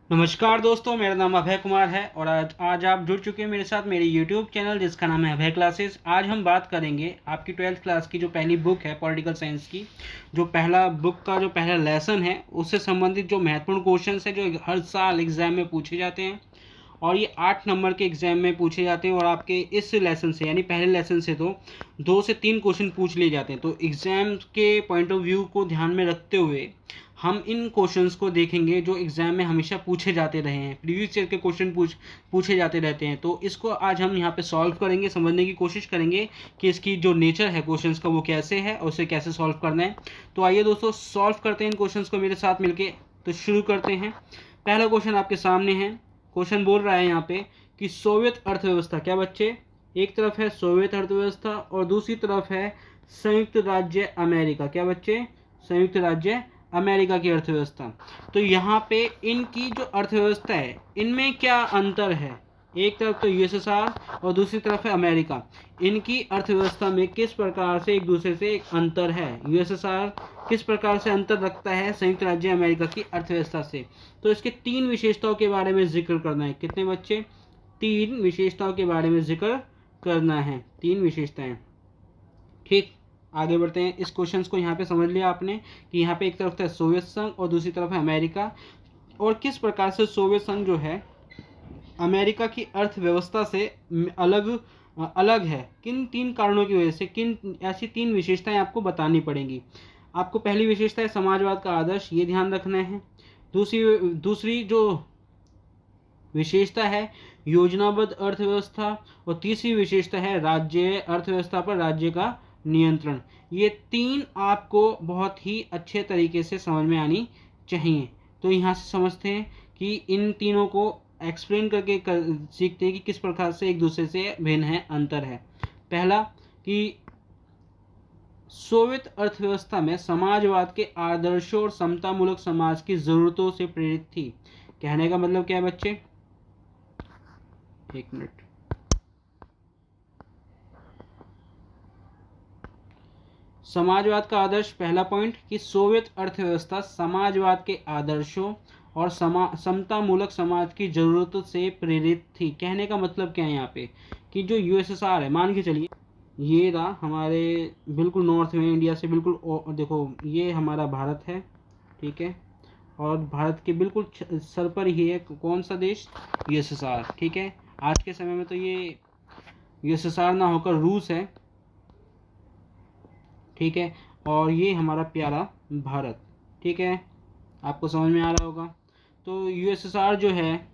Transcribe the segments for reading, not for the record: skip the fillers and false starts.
नमस्कार दोस्तों, मेरा नाम अभय कुमार है और आज आप जुड़ चुके हैं मेरे साथ मेरे YouTube चैनल जिसका नाम है अभय क्लासेस। आज हम बात करेंगे आपकी 12th क्लास की जो पहली बुक है पॉलिटिकल साइंस की, जो पहला बुक का जो पहला लेसन है उससे संबंधित जो महत्वपूर्ण क्वेश्चंस है जो हर साल एग्जाम में पूछे जाते हैं और ये 8 नंबर के एग्जाम में पूछे जाते हैं। और आपके इस लेसन से यानी पहले लेसन से तो 2 से 3 क्वेश्चन पूछ लिए जाते हैं। तो एग्ज़ाम के पॉइंट ऑफ व्यू को ध्यान में रखते हुए हम इन क्वेश्चंस को देखेंगे जो एग्ज़ाम में हमेशा पूछे जाते रहे हैं, प्रीवियस ईयर के क्वेश्चन पूछे जाते रहते हैं। तो इसको आज हम यहाँ पे सॉल्व करेंगे, समझने की कोशिश करेंगे कि इसकी जो नेचर है क्वेश्चंस का वो कैसे है और उसे कैसे सॉल्व करना है। तो आइए दोस्तों सॉल्व करते हैं इन क्वेश्चंस को मेरे साथ मिलके। तो शुरू करते हैं। पहला क्वेश्चन आपके सामने है। क्वेश्चन बोल रहा है यहाँ पे कि सोवियत अर्थव्यवस्था, क्या बच्चे, एक तरफ है सोवियत अर्थव्यवस्था और दूसरी तरफ है संयुक्त राज्य अमेरिका, क्या बच्चे, संयुक्त राज्य अमेरिका की अर्थव्यवस्था। तो यहाँ पे इनकी जो अर्थव्यवस्था है इनमें क्या अंतर है, एक तरफ तो यूएसएसआर और दूसरी तरफ है अमेरिका। इनकी अर्थव्यवस्था में किस प्रकार से एक दूसरे से एक अंतर है, यूएसएसआर किस प्रकार से अंतर रखता है संयुक्त राज्य अमेरिका की अर्थव्यवस्था से। तो इसके 3 विशेषताओं के बारे में जिक्र करना है। कितने बच्चे, 3 विशेषताओं के बारे में जिक्र करना है, 3 विशेषताएं। ठीक, आगे बढ़ते हैं। इस क्वेश्चन को यहाँ पे समझ लिया आपने कि यहाँ पे एक तरफ है सोवियत संघ और दूसरी तरफ है अमेरिका, और किस प्रकार से सोवियत संघ जो है अमेरिका की अर्थव्यवस्था से अलग अलग है, किन 3 कारणों की वजह से, किन ऐसी 3 विशेषताएं आपको बतानी पड़ेंगी। आपको पहली विशेषता है समाजवाद का आदर्श, ये ध्यान रखना है। दूसरी जो विशेषता है योजनाबद्ध अर्थव्यवस्था, और तीसरी विशेषता है राज्य अर्थव्यवस्था पर राज्य का नियंत्रण। ये 3 आपको बहुत ही अच्छे तरीके से समझ में आनी चाहिए। तो यहाँ से समझते हैं कि इन तीनों को एक्सप्लेन करके सीखते हैं कि किस प्रकार से एक दूसरे से भिन्न है, अंतर है। पहला कि सोवियत अर्थव्यवस्था में समाजवाद के आदर्शों और समतामूलक समाज की जरूरतों से प्रेरित थी। कहने का मतलब क्या है बच्चे, एक मिनट। समाजवाद का आदर्श, पहला पॉइंट कि सोवियत अर्थव्यवस्था समाजवाद के आदर्शों और समतामूलक समाज की जरूरतों से प्रेरित थी। कहने का मतलब क्या है यहाँ पे कि जो यूएसएसआर है, मान के चलिए ये रहा हमारे बिल्कुल नॉर्थ में, इंडिया से बिल्कुल देखो ये हमारा भारत है, ठीक है, और भारत के बिल्कुल सर पर ही है कौन सा देश, यूएसएसआर, ठीक है। आज के समय में तो ये यूएसएसआर ना होकर रूस है, ठीक है, और ये हमारा प्यारा भारत, ठीक है, आपको समझ में आ रहा होगा। तो यूएसएसआर जो है,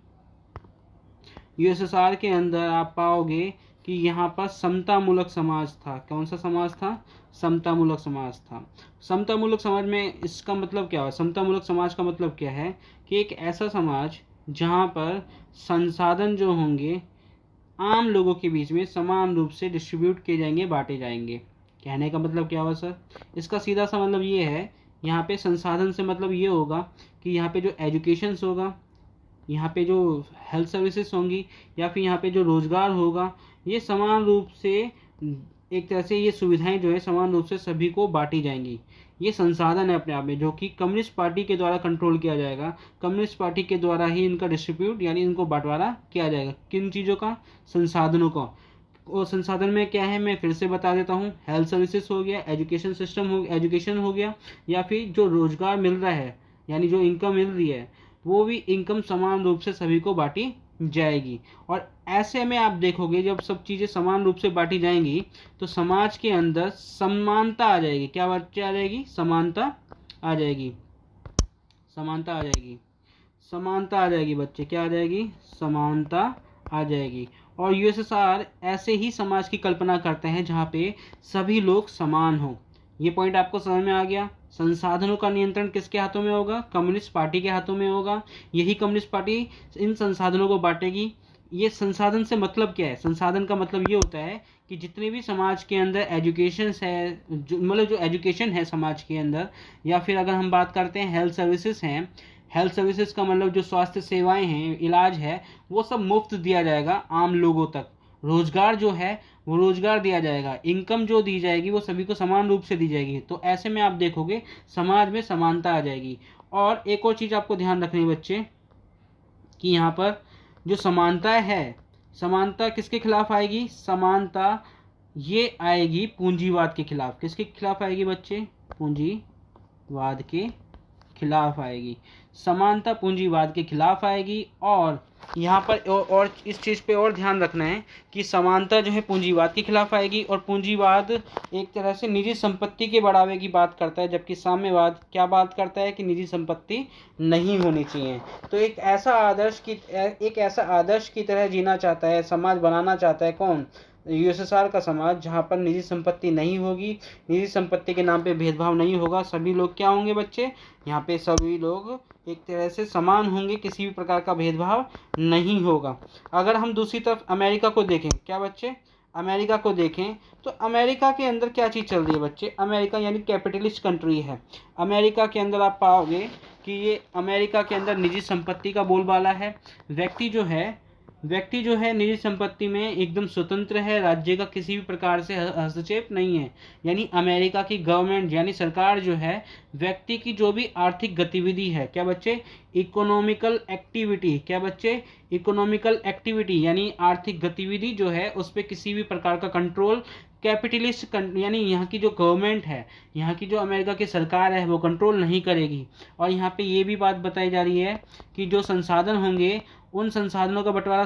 यूएसएसआर के अंदर आप पाओगे कि यहाँ पर समतामूलक समाज था। कौन सा समाज था, समतामूलक समाज था। समतामूलक समाज में इसका मतलब क्या है, समतामूलक समाज का मतलब क्या है कि एक ऐसा समाज जहाँ पर संसाधन जो होंगे आम लोगों के बीच में समान रूप से डिस्ट्रीब्यूट किए जाएंगे, बांटे जाएंगे। कहने का मतलब क्या हुआ सर, इसका सीधा सा मतलब ये है, यहाँ पे संसाधन से मतलब ये होगा कि यहाँ पे जो एजुकेशन होगा, यहाँ पे जो हेल्थ सर्विसेज होंगी, या फिर यहाँ पे जो रोज़गार होगा, ये समान रूप से एक तरह से ये सुविधाएं जो है समान रूप से सभी को बांटी जाएंगी। ये संसाधन है अपने आप में जो कि कम्युनिस्ट पार्टी के द्वारा कंट्रोल किया जाएगा। कम्युनिस्ट पार्टी के द्वारा ही इनका डिस्ट्रीब्यूट यानी इनको बंटवारा किया जाएगा। किन चीज़ों का, संसाधनों का। और संसाधन में क्या है मैं फिर से बता देता हूँ, हेल्थ सर्विसेज हो गया, एजुकेशन सिस्टम हो, एजुकेशन हो गया, या फिर जो रोज़गार मिल रहा है यानी जो इनकम मिल रही है वो भी इनकम समान रूप से सभी को बांटी जाएगी। और ऐसे में आप देखोगे जब सब चीज़ें समान रूप से बांटी जाएंगी तो समाज के अंदर समानता आ जाएगी। क्या बात आ जाएगी, समानता आ जाएगी, समानता आ जाएगी, समानता आ जाएगी बच्चे, क्या आ जाएगी, समानता आ जाएगी। और यूएसएसआर ऐसे ही समाज की कल्पना करते हैं जहाँ पे सभी लोग समान हों। ये पॉइंट आपको समझ में आ गया। संसाधनों का नियंत्रण किसके हाथों में होगा, कम्युनिस्ट पार्टी के हाथों में होगा। यही कम्युनिस्ट पार्टी इन संसाधनों को बांटेगी। ये संसाधन से मतलब क्या है, संसाधन का मतलब ये होता है कि जितने भी समाज के अंदर एजुकेशन है, मतलब जो एजुकेशन है समाज के अंदर, या फिर अगर हम बात करते हैं हेल्थ सर्विसेज हैं, हेल्थ सर्विसेज का मतलब जो स्वास्थ्य सेवाएं हैं, इलाज है, वो सब मुफ्त दिया जाएगा आम लोगों तक। रोजगार जो है वो रोजगार दिया जाएगा, इनकम जो दी जाएगी वो सभी को समान रूप से दी जाएगी। तो ऐसे में आप देखोगे समाज में समानता आ जाएगी। और एक और चीज़ आपको ध्यान रखनी है बच्चे, कि यहाँ पर जो समानता है, समानता किसके खिलाफ आएगी? समानता ये आएगी पूंजीवाद के खिलाफ। किसके खिलाफ आएगी बच्चे? पूंजीवाद के खिलाफ आएगी। समानता पूंजीवाद के खिलाफ आएगी। और यहाँ पर और इस चीज़ पे और ध्यान रखना है कि समानता जो है पूंजीवाद के खिलाफ आएगी, और पूंजीवाद एक तरह से निजी संपत्ति के बढ़ावे की बात करता है, जबकि साम्यवाद क्या बात करता है कि निजी संपत्ति नहीं होनी चाहिए। तो एक ऐसा आदर्श की तरह जीना चाहता है, समाज बनाना चाहता है कौन? यूएसएसआर का समाज, जहाँ पर निजी संपत्ति नहीं होगी, निजी संपत्ति के नाम पे भेदभाव नहीं होगा। सभी लोग क्या होंगे बच्चे? यहाँ पे सभी लोग एक तरह से समान होंगे, किसी भी प्रकार का भेदभाव नहीं होगा। अगर हम दूसरी तरफ अमेरिका को देखें, क्या बच्चे? अमेरिका को देखें तो अमेरिका के अंदर क्या चीज़ चल रही है बच्चे? अमेरिका यानी कैपिटलिस्ट कंट्री है। अमेरिका के अंदर आप पाओगे कि ये अमेरिका के अंदर निजी संपत्ति का बोलबाला है। व्यक्ति जो है निजी संपत्ति में एकदम स्वतंत्र है, राज्य का किसी भी प्रकार से हस्तक्षेप नहीं है। यानी अमेरिका की गवर्नमेंट यानी सरकार जो है, व्यक्ति की जो भी आर्थिक गतिविधि है, क्या बच्चे? Economical activity. क्या बच्चे? इकोनॉमिकल एक्टिविटी यानी आर्थिक गतिविधि जो है, उस पर किसी भी प्रकार का कंट्रोल कैपिटलिस्ट यानी यहाँ की जो गवर्नमेंट है, यहाँ की जो अमेरिका की सरकार है, वो कंट्रोल नहीं करेगी। और यहाँ पे ये भी बात बताई जा रही है कि जो संसाधन होंगे, उन संसाधनों का बंटवारा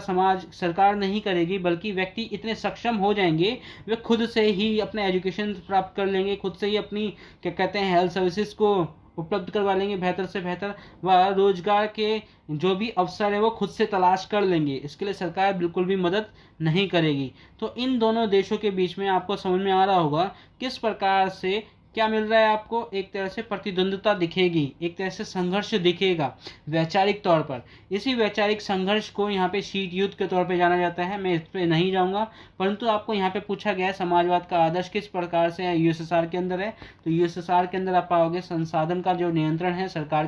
सरकार नहीं करेगी, बल्कि व्यक्ति इतने सक्षम हो जाएंगे, वे खुद से ही अपने एजुकेशन प्राप्त कर लेंगे, खुद से ही अपनी क्या कहते हैं हेल्थ सर्विसेज को उपलब्ध करवा लेंगे बेहतर से बेहतर, व रोजगार के जो भी अवसर है वो खुद से तलाश कर लेंगे। इसके लिए सरकार बिल्कुल भी मदद नहीं करेगी। तो इन दोनों देशों के बीच में आपको समझ में आ रहा होगा किस प्रकार से क्या मिल रहा है आपको? एक तरह से प्रतिद्वंद्विता दिखेगी, एक तरह से संघर्ष दिखेगा वैचारिक तौर पर। इसी वैचारिक संघर्ष को यहाँ पे शीत युद्ध के तौर पे जाना जाता है। मैं इस पे नहीं जाऊँगा, परंतु आपको यहाँ पे पूछा गया है समाजवाद का आदर्श किस प्रकार से यूएसएसआर के अंदर है। तो यूएसएसआर के अंदर आप पाओगे संसाधन का जो नियंत्रण है सरकार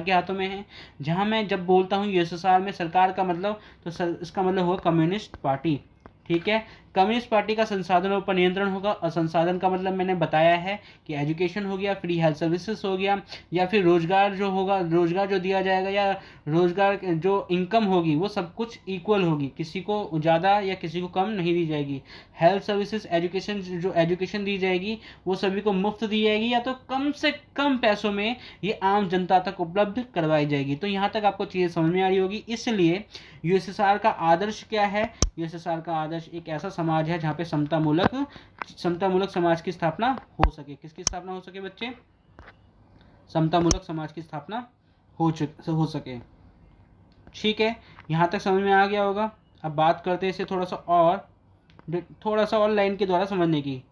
के हाथों में है। जहाँ मैं जब बोलता हूँ यूएसएसआर में सरकार का मतलब, तो इसका मतलब हुआ कम्युनिस्ट पार्टी। ठीक है, कम्युनिस्ट पार्टी का संसाधनों पर नियंत्रण होगा। और संसाधन का मतलब मैंने बताया है कि एजुकेशन हो गया, फ्री हेल्थ सर्विसेज हो गया, या फिर रोजगार जो होगा, रोजगार जो दिया जाएगा, या रोजगार जो इनकम होगी वो सब कुछ इक्वल होगी, किसी को ज़्यादा या किसी को कम नहीं दी जाएगी। हेल्थ सर्विसेज, एजुकेशन दी जाएगी वो सभी को मुफ्त दी जाएगी, या तो कम से कम पैसों में ये आम जनता तक उपलब्ध करवाई जाएगी। तो यहाँ तक आपको चीज़ें समझ में आ रही होगी। इसलिए यूएसएसआर का आदर्श क्या है? यूएसएसआर का आदर्श एक ऐसा समाज है जहाँ पे समतामूलक समाज की स्थापना हो सके। किसकी स्थापना हो सके बच्चे? समतामूलक समाज की स्थापना हो सके। ठीक है, यहाँ तक समझ में आ गया होगा। अब बात करते हैं इसे थोड़ा सा और लाइन के द्वारा समझने की,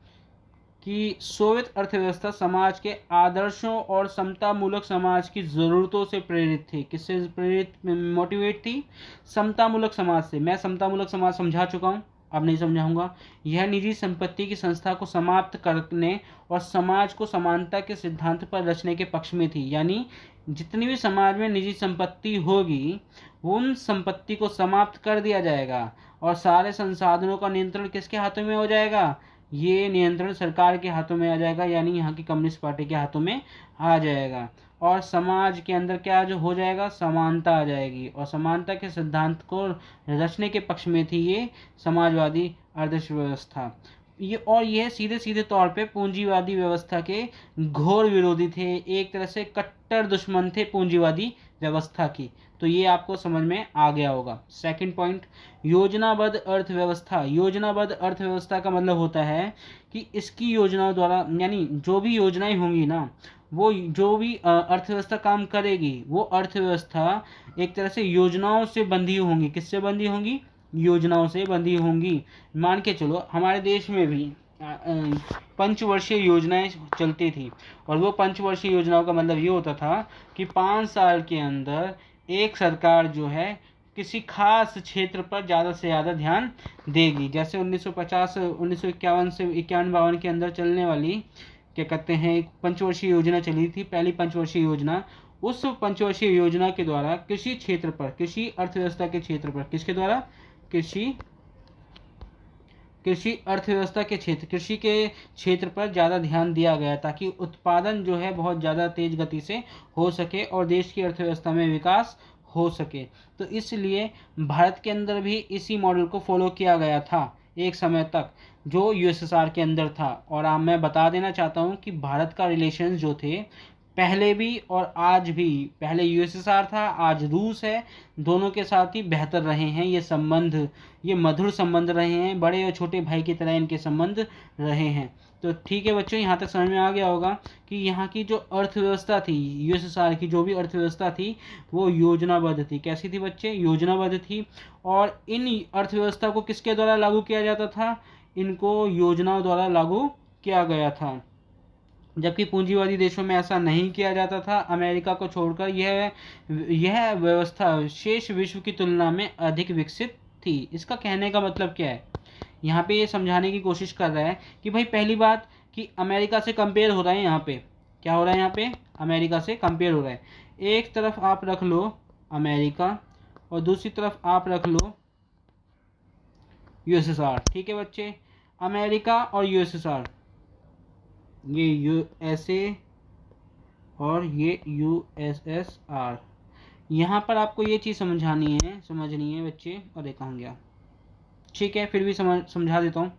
कि सोवियत अर्थव्यवस्था समाज के आदर्शों और समतामूलक समाज की ज़रूरतों से प्रेरित थी। किससे मोटिवेट थी? समतामूलक समाज से। मैं समतामूलक समाज समझा चुका हूँ, अब नहीं समझाऊंगा। यह निजी संपत्ति की संस्था को समाप्त करने और समाज को समानता के सिद्धांत पर रचने के पक्ष में थी। यानी जितनी भी समाज में निजी संपत्ति होगी, उन संपत्ति को समाप्त कर दिया जाएगा और सारे संसाधनों का नियंत्रण किसके हाथों में हो जाएगा? ये नियंत्रण सरकार के हाथों में आ जाएगा, यानी यहाँ की कम्युनिस्ट पार्टी के हाथों में आ जाएगा। और समाज के अंदर क्या जो हो जाएगा? समानता आ जाएगी। और समानता के सिद्धांत को रचने के पक्ष में थी ये समाजवादी आदर्श व्यवस्था। यह सीधे सीधे तौर पे पूंजीवादी व्यवस्था के घोर विरोधी थे, एक तरह से कट्टर दुश्मन थे पूंजीवादी व्यवस्था की। तो ये आपको समझ में आ गया होगा। सेकंड पॉइंट, योजनाबद्ध अर्थव्यवस्था। योजनाबद्ध अर्थव्यवस्था का मतलब होता है कि इसकी योजनाओं द्वारा, यानी जो भी योजनाएं होंगी ना, वो जो भी अर्थव्यवस्था काम करेगी, वो अर्थव्यवस्था एक तरह से योजनाओं से बंधी होंगी। किससे बंधी होंगी? योजनाओं से बंधी होंगी। मान के चलो हमारे देश में भी पंचवर्षीय योजनाएं चलती थी, और वो पंचवर्षीय योजनाओं का मतलब ये होता था कि 5 साल के अंदर एक सरकार जो है किसी खास क्षेत्र पर ज़्यादा से ज़्यादा ध्यान देगी। जैसे 1951 से 51-52 के अंदर चलने वाली क्या कहते हैं एक पंचवर्षीय योजना चली थी, पहली पंचवर्षीय योजना। उस पंचवर्षीय योजना के द्वारा कृषि क्षेत्र पर, कृषि अर्थव्यवस्था के क्षेत्र पर, किसके द्वारा? कृषि अर्थव्यवस्था के क्षेत्र, कृषि के क्षेत्र पर ज़्यादा ध्यान दिया गया, ताकि उत्पादन जो है बहुत ज़्यादा तेज गति से हो सके और देश की अर्थव्यवस्था में विकास हो सके। तो इसलिए भारत के अंदर भी इसी मॉडल को फॉलो किया गया था एक समय तक, जो यूएसएसआर के अंदर था। और मैं बता देना चाहता हूँ कि भारत का रिलेशंस जो थे पहले भी और आज भी, पहले यूएसएसआर था, आज रूस है, दोनों के साथ ही बेहतर रहे हैं ये संबंध, ये मधुर संबंध रहे हैं, बड़े और छोटे भाई की तरह इनके संबंध रहे हैं। तो ठीक है बच्चों, यहाँ तक समझ में आ गया होगा कि यहाँ की जो अर्थव्यवस्था थी, यूएसएसआर की जो भी अर्थव्यवस्था थी वो योजनाबद्ध थी। कैसी थी बच्चे? योजनाबद्ध थी। और इन अर्थव्यवस्था को किसके द्वारा लागू किया जाता था? इनको योजनाओं द्वारा लागू किया गया था। जबकि पूंजीवादी देशों में ऐसा नहीं किया जाता था। अमेरिका को छोड़कर यह व्यवस्था शेष विश्व की तुलना में अधिक विकसित थी। इसका कहने का मतलब क्या है? यहाँ पे ये समझाने की कोशिश कर रहा है कि भाई पहली बात कि अमेरिका से कंपेयर हो रहा है। यहाँ पे क्या हो रहा है? यहाँ पे अमेरिका से कंपेयर हो रहा है। एक तरफ आप रख लो अमेरिका और दूसरी तरफ आप रख लो यूएसएसआर। ठीक है बच्चे, अमेरिका और यूएसएसआर, ये यूएसए और ये यूएसएसआर। यहाँ पर आपको ये चीज़ समझनी है बच्चे। अरे कहाँ गया? ठीक है, फिर भी समझा देता हूँ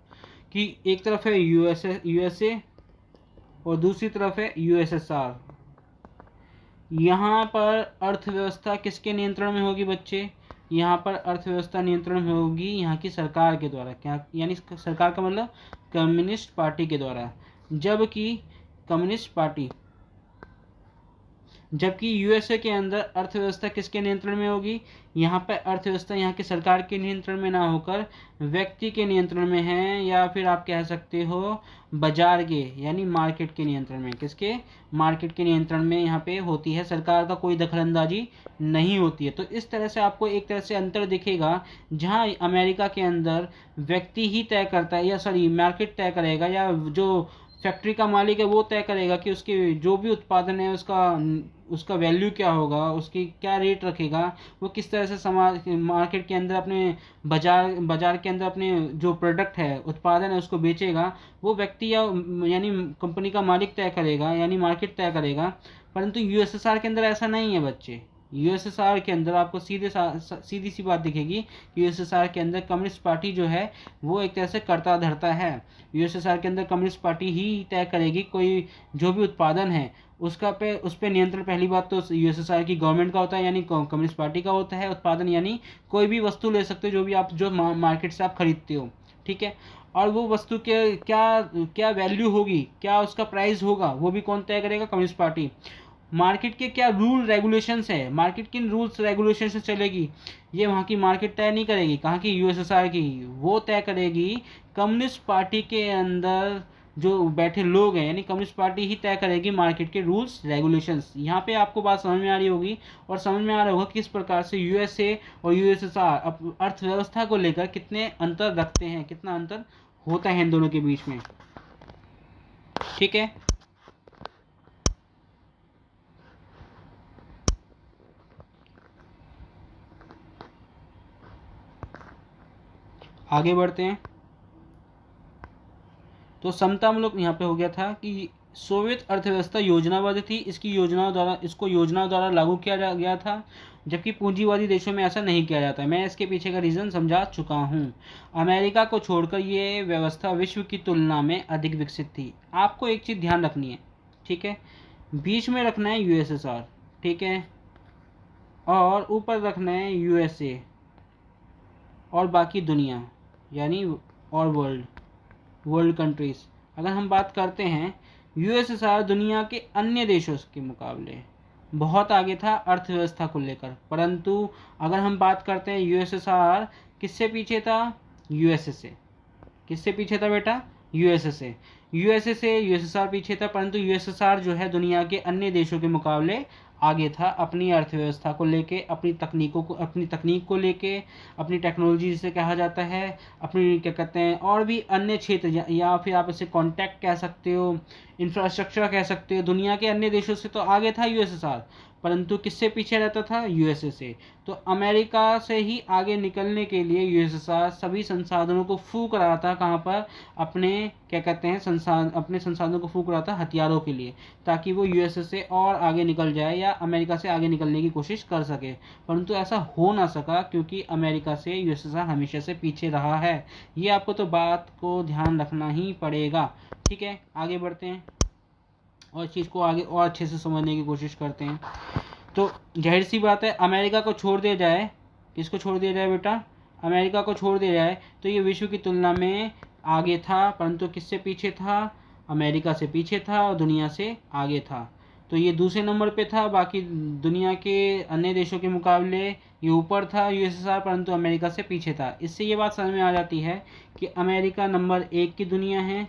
कि एक तरफ है यूएसए और दूसरी तरफ है यूएसएसआर। यहाँ पर अर्थव्यवस्था किसके नियंत्रण में होगी बच्चे? यहाँ पर अर्थव्यवस्था नियंत्रण में होगी यहाँ की सरकार के द्वारा। क्या यानी सरकार का मतलब कम्युनिस्ट पार्टी के द्वारा। जबकि यूएसए के अंदर अर्थव्यवस्था किसके नियंत्रण में होगी? यहाँ पर अर्थव्यवस्था यहाँ की सरकार के नियंत्रण में ना होकर व्यक्ति के नियंत्रण में है, या फिर आप कह सकते हो बाजार के यानी मार्केट के नियंत्रण में। किसके? मार्केट के नियंत्रण में यहाँ पे होती है। सरकार का कोई दखलंदाजी नहीं होती है। तो इस तरह से आपको एक तरह से अंतर दिखेगा, जहाँ अमेरिका के अंदर व्यक्ति ही तय करता है, या सॉरी मार्केट तय करेगा, या जो फैक्ट्री का मालिक है वो तय करेगा कि उसके जो भी उत्पादन है उसका वैल्यू क्या होगा, उसकी क्या रेट रखेगा, वो किस तरह से समाज मार्केट के अंदर अपने बाजार के अंदर अपने जो प्रोडक्ट है, उत्पादन है, उसको बेचेगा। वो व्यक्ति या यानी कंपनी का मालिक तय करेगा, यानी मार्केट तय करेगा। परंतु यूएसएसआर के अंदर ऐसा नहीं है बच्चे। यूएसएसआर के अंदर आपको सीधी सी बात दिखेगी कि यूएसएसआर के अंदर कम्युनिस्ट पार्टी जो है वो एक तरह से करता धरता है। यूएसएसआर के अंदर कम्युनिस्ट पार्टी ही तय करेगी कोई जो भी उत्पादन है उस पर नियंत्रण। पहली बात तो यूएसएसआर की गवर्नमेंट का होता है, यानी कम्युनिस्ट पार्टी का होता है। उत्पादन यानी कोई भी वस्तु ले सकते हो जो मार्केट से आप खरीदते हो, ठीक है। और वो वस्तु के क्या वैल्यू होगी, क्या उसका प्राइस होगा, वो भी कौन तय करेगा? Communist party. मार्केट के क्या रूल रेगुलेशंस है, मार्केट किन रूल्स रेगुलेशन से चलेगी, ये वहाँ की मार्केट तय नहीं करेगी। कहाँ की? यूएसएसआर की। वो तय करेगी कम्युनिस्ट पार्टी के अंदर जो बैठे लोग हैं, यानी कम्युनिस्ट पार्टी ही तय करेगी मार्केट के रूल्स रेगुलेशंस। यहाँ पे आपको बात समझ में आ रही होगी और समझ में आ रहा होगा किस प्रकार से यूएसए और यूएसएसआर अर्थव्यवस्था को लेकर कितने अंतर रखते हैं, कितना अंतर होता है इन दोनों के बीच में, ठीक है। आगे बढ़ते हैं। तो समतामूलक यहाँ पे हो गया था कि सोवियत अर्थव्यवस्था योजनाबद्ध थी, इसको योजनाओं द्वारा लागू किया गया था, जबकि पूंजीवादी देशों में ऐसा नहीं किया जाता। मैं इसके पीछे का रीज़न समझा चुका हूँ। अमेरिका को छोड़कर ये व्यवस्था विश्व की तुलना में अधिक विकसित थी। आपको एक चीज़ ध्यान रखनी है, ठीक है, बीच में रखना है यूएसएसआर, ठीक है, और ऊपर रखना है यूएसए और बाकी दुनिया यानी और वर्ल्ड कंट्रीज़। अगर हम बात करते हैं, यूएसएसआर दुनिया के अन्य देशों के मुकाबले बहुत आगे था अर्थव्यवस्था को लेकर। परंतु अगर हम बात करते हैं यूएसएसआर किससे पीछे था? यूएसए से। किससे पीछे था बेटा? यूएसए से। यूएसएसआर पीछे था, परंतु यूएसएसआर जो है दुनिया के अन्य देशों के मुकाबले आगे था अपनी अर्थव्यवस्था को लेके, अपनी तकनीक को लेके, अपनी टेक्नोलॉजी जिसे कहा जाता है, अपनी क्या कहते हैं और भी अन्य क्षेत्र, या फिर आप इसे कॉन्टैक्ट कह सकते हो, इंफ्रास्ट्रक्चर कह सकते हो। दुनिया के अन्य देशों से तो आगे था यूएसएसआर, परंतु किससे पीछे रहता था? यूएसए से। तो अमेरिका से ही आगे निकलने के लिए यूएसएसआर सभी संसाधनों को फूंक रहा था। कहाँ पर? अपने क्या कहते हैं अपने संसाधनों को फूंक रहा था हथियारों के लिए, ताकि वो यूएसए से और आगे निकल जाए या अमेरिका से आगे निकलने की कोशिश कर सके। परंतु ऐसा हो ना सका, क्योंकि अमेरिका से यूएसएसआर हमेशा से पीछे रहा है। ये आपको तो बात को ध्यान रखना ही पड़ेगा। ठीक है, आगे बढ़ते हैं और चीज़ को आगे और अच्छे से समझने की कोशिश करते हैं। तो जाहिर सी बात है, अमेरिका को छोड़ दिया जाए, किसको छोड़ दिया जाए बेटा? अमेरिका को छोड़ दिया जाए तो ये विश्व की तुलना में आगे था, परंतु किससे पीछे था? अमेरिका से पीछे था और दुनिया से आगे था। तो ये दूसरे नंबर पे था, बाकी दुनिया के अन्य देशों के मुकाबले ये ऊपर था यूएसएसआर, परंतु अमेरिका से पीछे था। इससे ये बात समझ में आ जाती है कि अमेरिका नंबर 1 की दुनिया है,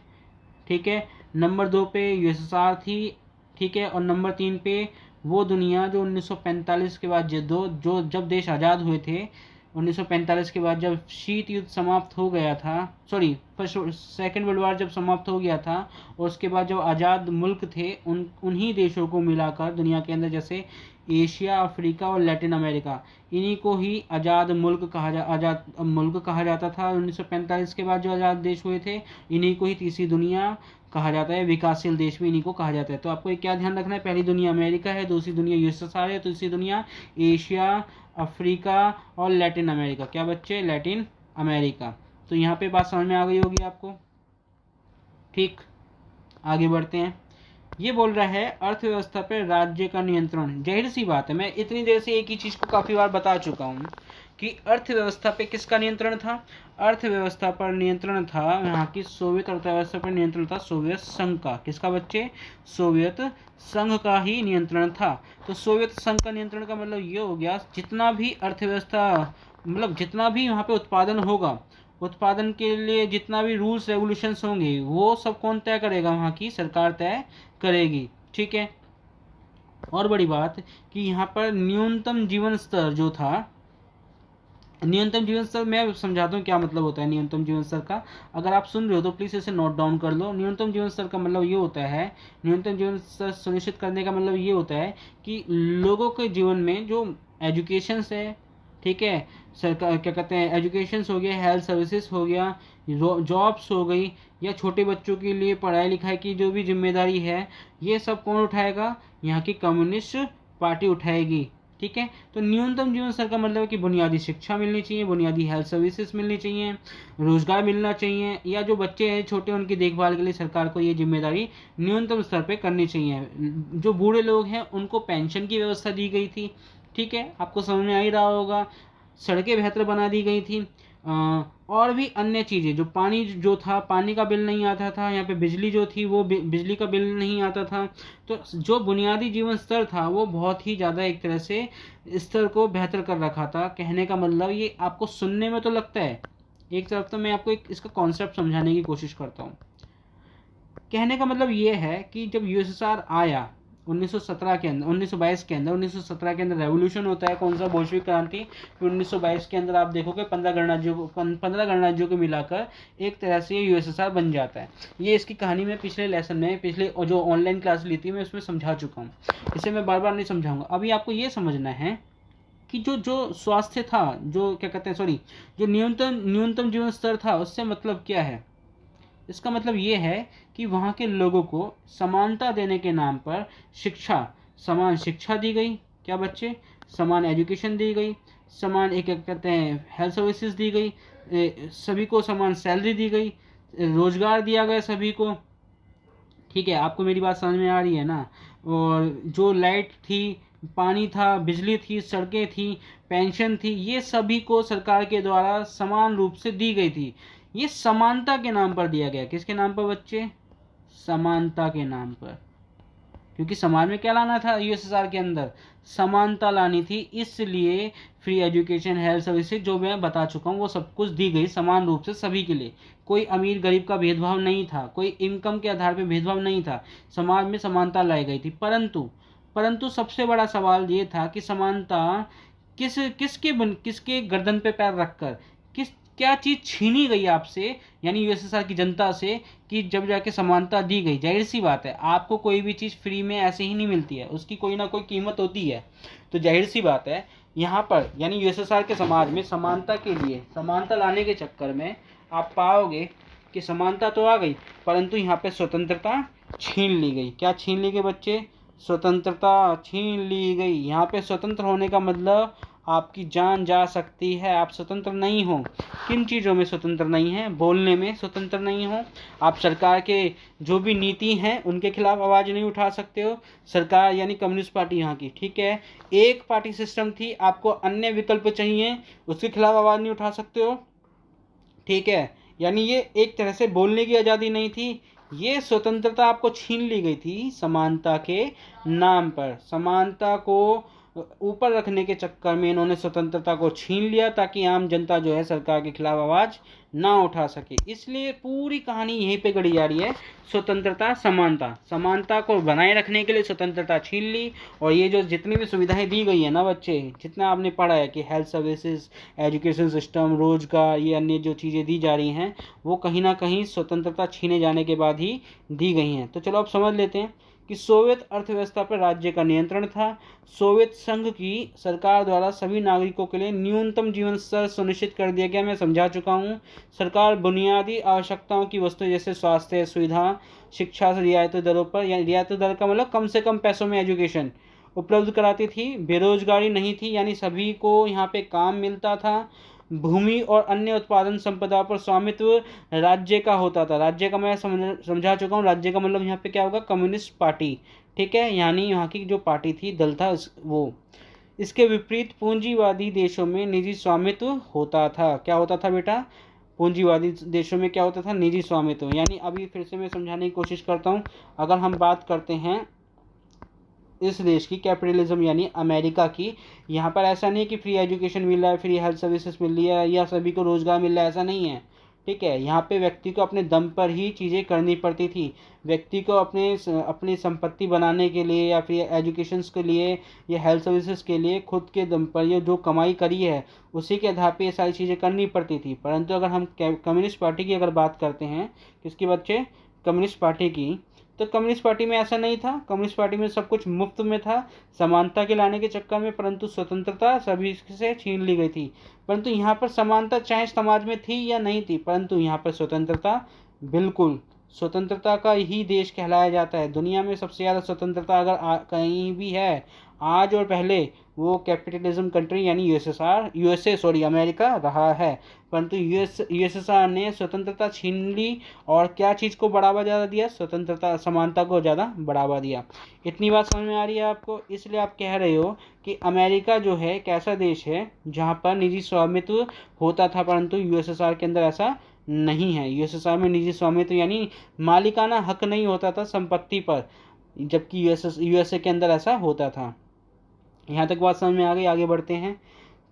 ठीक है, नंबर 2 पे यूएसएसआर थी, ठीक है, और नंबर 3 पे वो दुनिया जो 1945 के बाद जो जब देश आज़ाद हुए थे, 1945 के बाद जब शीत युद्ध समाप्त हो गया था, सेकेंड वर्ल्ड वार जब समाप्त हो गया था, और उसके बाद जब आज़ाद मुल्क थे उन्हीं देशों को मिलाकर दुनिया के अंदर, जैसे एशिया, अफ्रीका और लैटिन अमेरिका, इन्हीं को ही आज़ाद मुल्क कहा जाता था। 1945 के बाद जो आज़ाद देश हुए थे, इन्हीं को ही तीसरी दुनिया कहा जाता है, विकासशील देश भी इन्हीं को कहा जाता है। तो आपको क्या ध्यान रखना है? पहली दुनिया अमेरिका है, दूसरी दुनिया यूएसएसआर है, तीसरी दुनिया एशिया, अफ्रीका और लैटिन अमेरिका। क्या बच्चे? Latin America. तो यहाँ पे बात समझ में आ गई होगी आपको। ठीक, आगे बढ़ते हैं। ये बोल रहा है अर्थव्यवस्था पर राज्य का नियंत्रण। जाहिर सी बात है, मैं इतनी देर से एक ही चीज़ को काफ़ी बार बता चुका हूँ कि अर्थव्यवस्था पे किसका नियंत्रण था? अर्थव्यवस्था पर नियंत्रण था यहाँ की सोवियत अर्थव्यवस्था पर नियंत्रण था सोवियत संघ का। किसका बच्चे? सोवियत संघ का ही नियंत्रण था। तो सोवियत संघ का नियंत्रण का मतलब ये हो गया, जितना भी अर्थव्यवस्था, मतलब जितना भी वहाँ पे उत्पादन होगा, उत्पादन के लिए जितना भी रूल्स रेगुलेशंस होंगे, वो सब कौन तय करेगा? वहाँ की सरकार तय करेगी। ठीक है, और बड़ी बात कि यहाँ पर न्यूनतम जीवन स्तर जो था, न्यूनतम जीवन स्तर मैं समझाता हूँ क्या मतलब होता है न्यूनतम जीवन स्तर का। अगर आप सुन रहे हो तो प्लीज़ इसे नोट डाउन कर लो। न्यूनतम जीवन स्तर का मतलब ये होता है, न्यूनतम जीवन स्तर सुनिश्चित करने का मतलब ये होता है कि लोगों के जीवन में जो एजुकेशन है, ठीक है, सरकार क्या कहते हैं, एजुकेशन हो गया, हेल्थ सर्विसेज हो गया, जॉब्स हो गई, या छोटे बच्चों के लिए पढ़ाई लिखाई की जो भी जिम्मेदारी है, ये सब कौन उठाएगा? यहाँ की कम्युनिस्ट पार्टी उठाएगी। ठीक है, तो न्यूनतम जीवन स्तर का मतलब है कि बुनियादी शिक्षा मिलनी चाहिए, बुनियादी हेल्थ सर्विसेज मिलनी चाहिए, रोजगार मिलना चाहिए, या जो बच्चे हैं छोटे उनकी देखभाल के लिए सरकार को ये जिम्मेदारी न्यूनतम स्तर पे करनी चाहिए। जो बूढ़े लोग हैं उनको पेंशन की व्यवस्था दी गई थी। ठीक है, आपको समझ में आ ही रहा होगा। सड़कें बेहतर बना दी गई थी, और भी अन्य चीज़ें, जो पानी जो था, पानी का बिल नहीं आता था, यहाँ पे बिजली जो थी वो बिजली का बिल नहीं आता था। तो जो बुनियादी जीवन स्तर था वो बहुत ही ज़्यादा एक तरह से स्तर को बेहतर कर रखा था। कहने का मतलब ये आपको सुनने में तो लगता है, एक तरफ तो मैं आपको इसका कॉन्सेप्ट समझाने की कोशिश करता हूँ। कहने का मतलब ये है कि जब यूएसएसआर आया 1917 के अंदर, 1922 के अंदर, 1917 के अंदर रेवोल्यूशन होता है। कौन सा? बोल्शेविक क्रांति। फिर 1922 के अंदर आप देखोगे 15 गणराज्यों को मिलाकर एक तरह से यूएसएसआर बन जाता है। ये इसकी कहानी में पिछले लेसन में, पिछले जो ऑनलाइन क्लास ली थी मैं उसमें समझा चुका हूँ, इसे मैं बार बार नहीं समझाऊंगा। अभी आपको ये समझना है कि जो स्वास्थ्य था, जो क्या कहते हैं, सॉरी, जो न्यूनतम जीवन स्तर था, उससे मतलब क्या है? इसका मतलब ये है कि वहाँ के लोगों को समानता देने के नाम पर समान शिक्षा दी गई। क्या बच्चे? समान एजुकेशन दी गई, समान एक कहते हैं हेल्थ सर्विसेज दी गई, सभी को समान सैलरी दी गई, रोजगार दिया गया सभी को। ठीक है, आपको मेरी बात समझ में आ रही है ना? और जो लाइट थी, पानी था, बिजली थी, सड़कें थी, पेंशन थी, ये सभी को सरकार के द्वारा समान रूप से दी गई थी। ये समानता के नाम पर दिया गया। किसके नाम पर बच्चे? समानता के नाम पर। क्योंकि समाज में क्या लाना था? यूएसएसआर के अंदर समानता लानी थी, इसलिए फ्री एजुकेशन, हेल्थ सर्विसेज जो मैं बता चुका हूँ वो सब कुछ दी गई समान रूप से सभी के लिए। कोई अमीर गरीब का भेदभाव नहीं था, कोई इनकम के आधार पर भेदभाव नहीं था, समाज में समानता लाई गई थी। परंतु सबसे बड़ा सवाल ये था कि समानता किसके गर्दन पे पैर रखकर, क्या चीज़ छीनी गई आपसे, यानी यूएसएसआर की जनता से, कि जब जाके समानता दी गई? जाहिर सी बात है, आपको कोई भी चीज़ फ्री में ऐसे ही नहीं मिलती है, उसकी कोई ना कोई कीमत होती है। तो जाहिर सी बात है यहाँ पर यानी यूएसएसआर के समाज में समानता के लिए, समानता लाने के चक्कर में आप पाओगे कि समानता तो आ गई, परंतु यहाँ पे स्वतंत्रता छीन ली गई। क्या छीन ली गई बच्चे? स्वतंत्रता छीन ली गई। यहाँ पे स्वतंत्र होने का मतलब आपकी जान जा सकती है, आप स्वतंत्र नहीं हो। किन चीज़ों में स्वतंत्र नहीं है? बोलने में स्वतंत्र नहीं हो, आप सरकार के जो भी नीति हैं उनके खिलाफ आवाज़ नहीं उठा सकते हो। सरकार यानी कम्युनिस्ट पार्टी यहाँ की, ठीक है, एक पार्टी सिस्टम थी, आपको अन्य विकल्प चाहिए, उसके खिलाफ आवाज़ नहीं उठा सकते हो, ठीक है। यानी ये एक तरह से बोलने की आज़ादी नहीं थी, ये स्वतंत्रता आपको छीन ली गई थी समानता के नाम पर। समानता को ऊपर रखने के चक्कर में इन्होंने स्वतंत्रता को छीन लिया ताकि आम जनता जो है सरकार के खिलाफ आवाज़ ना उठा सके। इसलिए पूरी कहानी यहीं पे गढ़ी जा रही है, स्वतंत्रता समानता। समानता को बनाए रखने के लिए स्वतंत्रता छीन ली, और ये जो जितनी भी सुविधाएं दी गई है ना बच्चे, जितना आपने पढ़ा है कि हेल्थ सर्विसेज, एजुकेशन सिस्टम, रोजगार, ये अन्य जो चीज़ें दी जा रही हैं वो कहीं ना कहीं स्वतंत्रता छीने जाने के बाद ही दी गई हैं। तो चलो अब समझ लेते हैं कि सोवियत अर्थव्यवस्था पर राज्य का नियंत्रण था। सोवियत संघ की सरकार द्वारा सभी नागरिकों के लिए न्यूनतम जीवन स्तर सुनिश्चित कर दिया गया। मैं समझा चुका हूँ। सरकार बुनियादी आवश्यकताओं की वस्तु जैसे स्वास्थ्य सुविधा, शिक्षा से रियायती दरों पर, या रियायती दर का मतलब कम से कम पैसों में एजुकेशन उपलब्ध कराती थी। बेरोजगारी नहीं थी, यानी सभी को यहाँ पे काम मिलता था। भूमि और अन्य उत्पादन संपदा पर स्वामित्व राज्य का होता था। राज्य का मैं समझा चुका हूँ। राज्य का मतलब यहाँ पे क्या होगा? कम्युनिस्ट पार्टी, ठीक है, यानी यहाँ की जो पार्टी थी, दल था वो। इसके विपरीत पूंजीवादी देशों में निजी स्वामित्व होता था। क्या होता था बेटा? पूंजीवादी देशों में क्या होता था? निजी स्वामित्व। यानी अभी फिर से मैं समझाने की कोशिश करता हूँ। अगर हम बात करते हैं इस देश की, कैपिटलिज्म यानी अमेरिका की, यहाँ पर ऐसा नहीं है कि फ्री एजुकेशन मिल रहा है, फ्री हेल्थ सर्विसेज मिल रही है, या सभी को रोजगार मिल रहा है, ऐसा नहीं है, ठीक है। यहाँ पे व्यक्ति को अपने दम पर ही चीज़ें करनी पड़ती थी। व्यक्ति को अपनी संपत्ति बनाने के लिए, या फिर एजुकेशन के लिए, या हेल्थ सर्विसेज के लिए खुद के दम पर ये जो कमाई करी है उसी के आधार पर ये सारी चीज़ें करनी पड़ती थी। परंतु अगर हम कम्युनिस्ट पार्टी की अगर बात करते हैं, किसकी बच्चे? कम्युनिस्ट पार्टी की, तो कम्युनिस्ट पार्टी में ऐसा नहीं था। कम्युनिस्ट पार्टी में सब कुछ मुफ्त में था समानता के लाने के चक्कर में, परंतु स्वतंत्रता सभी से छीन ली गई थी। परंतु यहाँ पर समानता चाहे समाज में थी या नहीं थी, परंतु यहाँ पर स्वतंत्रता, बिल्कुल स्वतंत्रता का ही देश कहलाया जाता है। दुनिया में सबसे ज़्यादा स्वतंत्रता अगर कहीं भी है आज और पहले, वो कैपिटलिज्म कंट्री यानी अमेरिका रहा है। परंतु यूएसएसआर ने स्वतंत्रता छीन ली और क्या चीज़ को बढ़ावा ज़्यादा दिया? स्वतंत्रता, समानता को ज़्यादा बढ़ावा दिया। इतनी बात समझ में आ रही है आपको? इसलिए आप कह रहे हो कि अमेरिका जो है एक ऐसा देश है जहाँ पर निजी स्वामित्व होता था, परंतु यूएसएसआर के अंदर ऐसा नहीं है। यूएसएसआर में निजी स्वामित्व यानी मालिकाना हक नहीं होता था संपत्ति पर, जबकि यूएसए के अंदर ऐसा होता था। यहाँ तक बात समझ में आ गई? आगे बढ़ते हैं।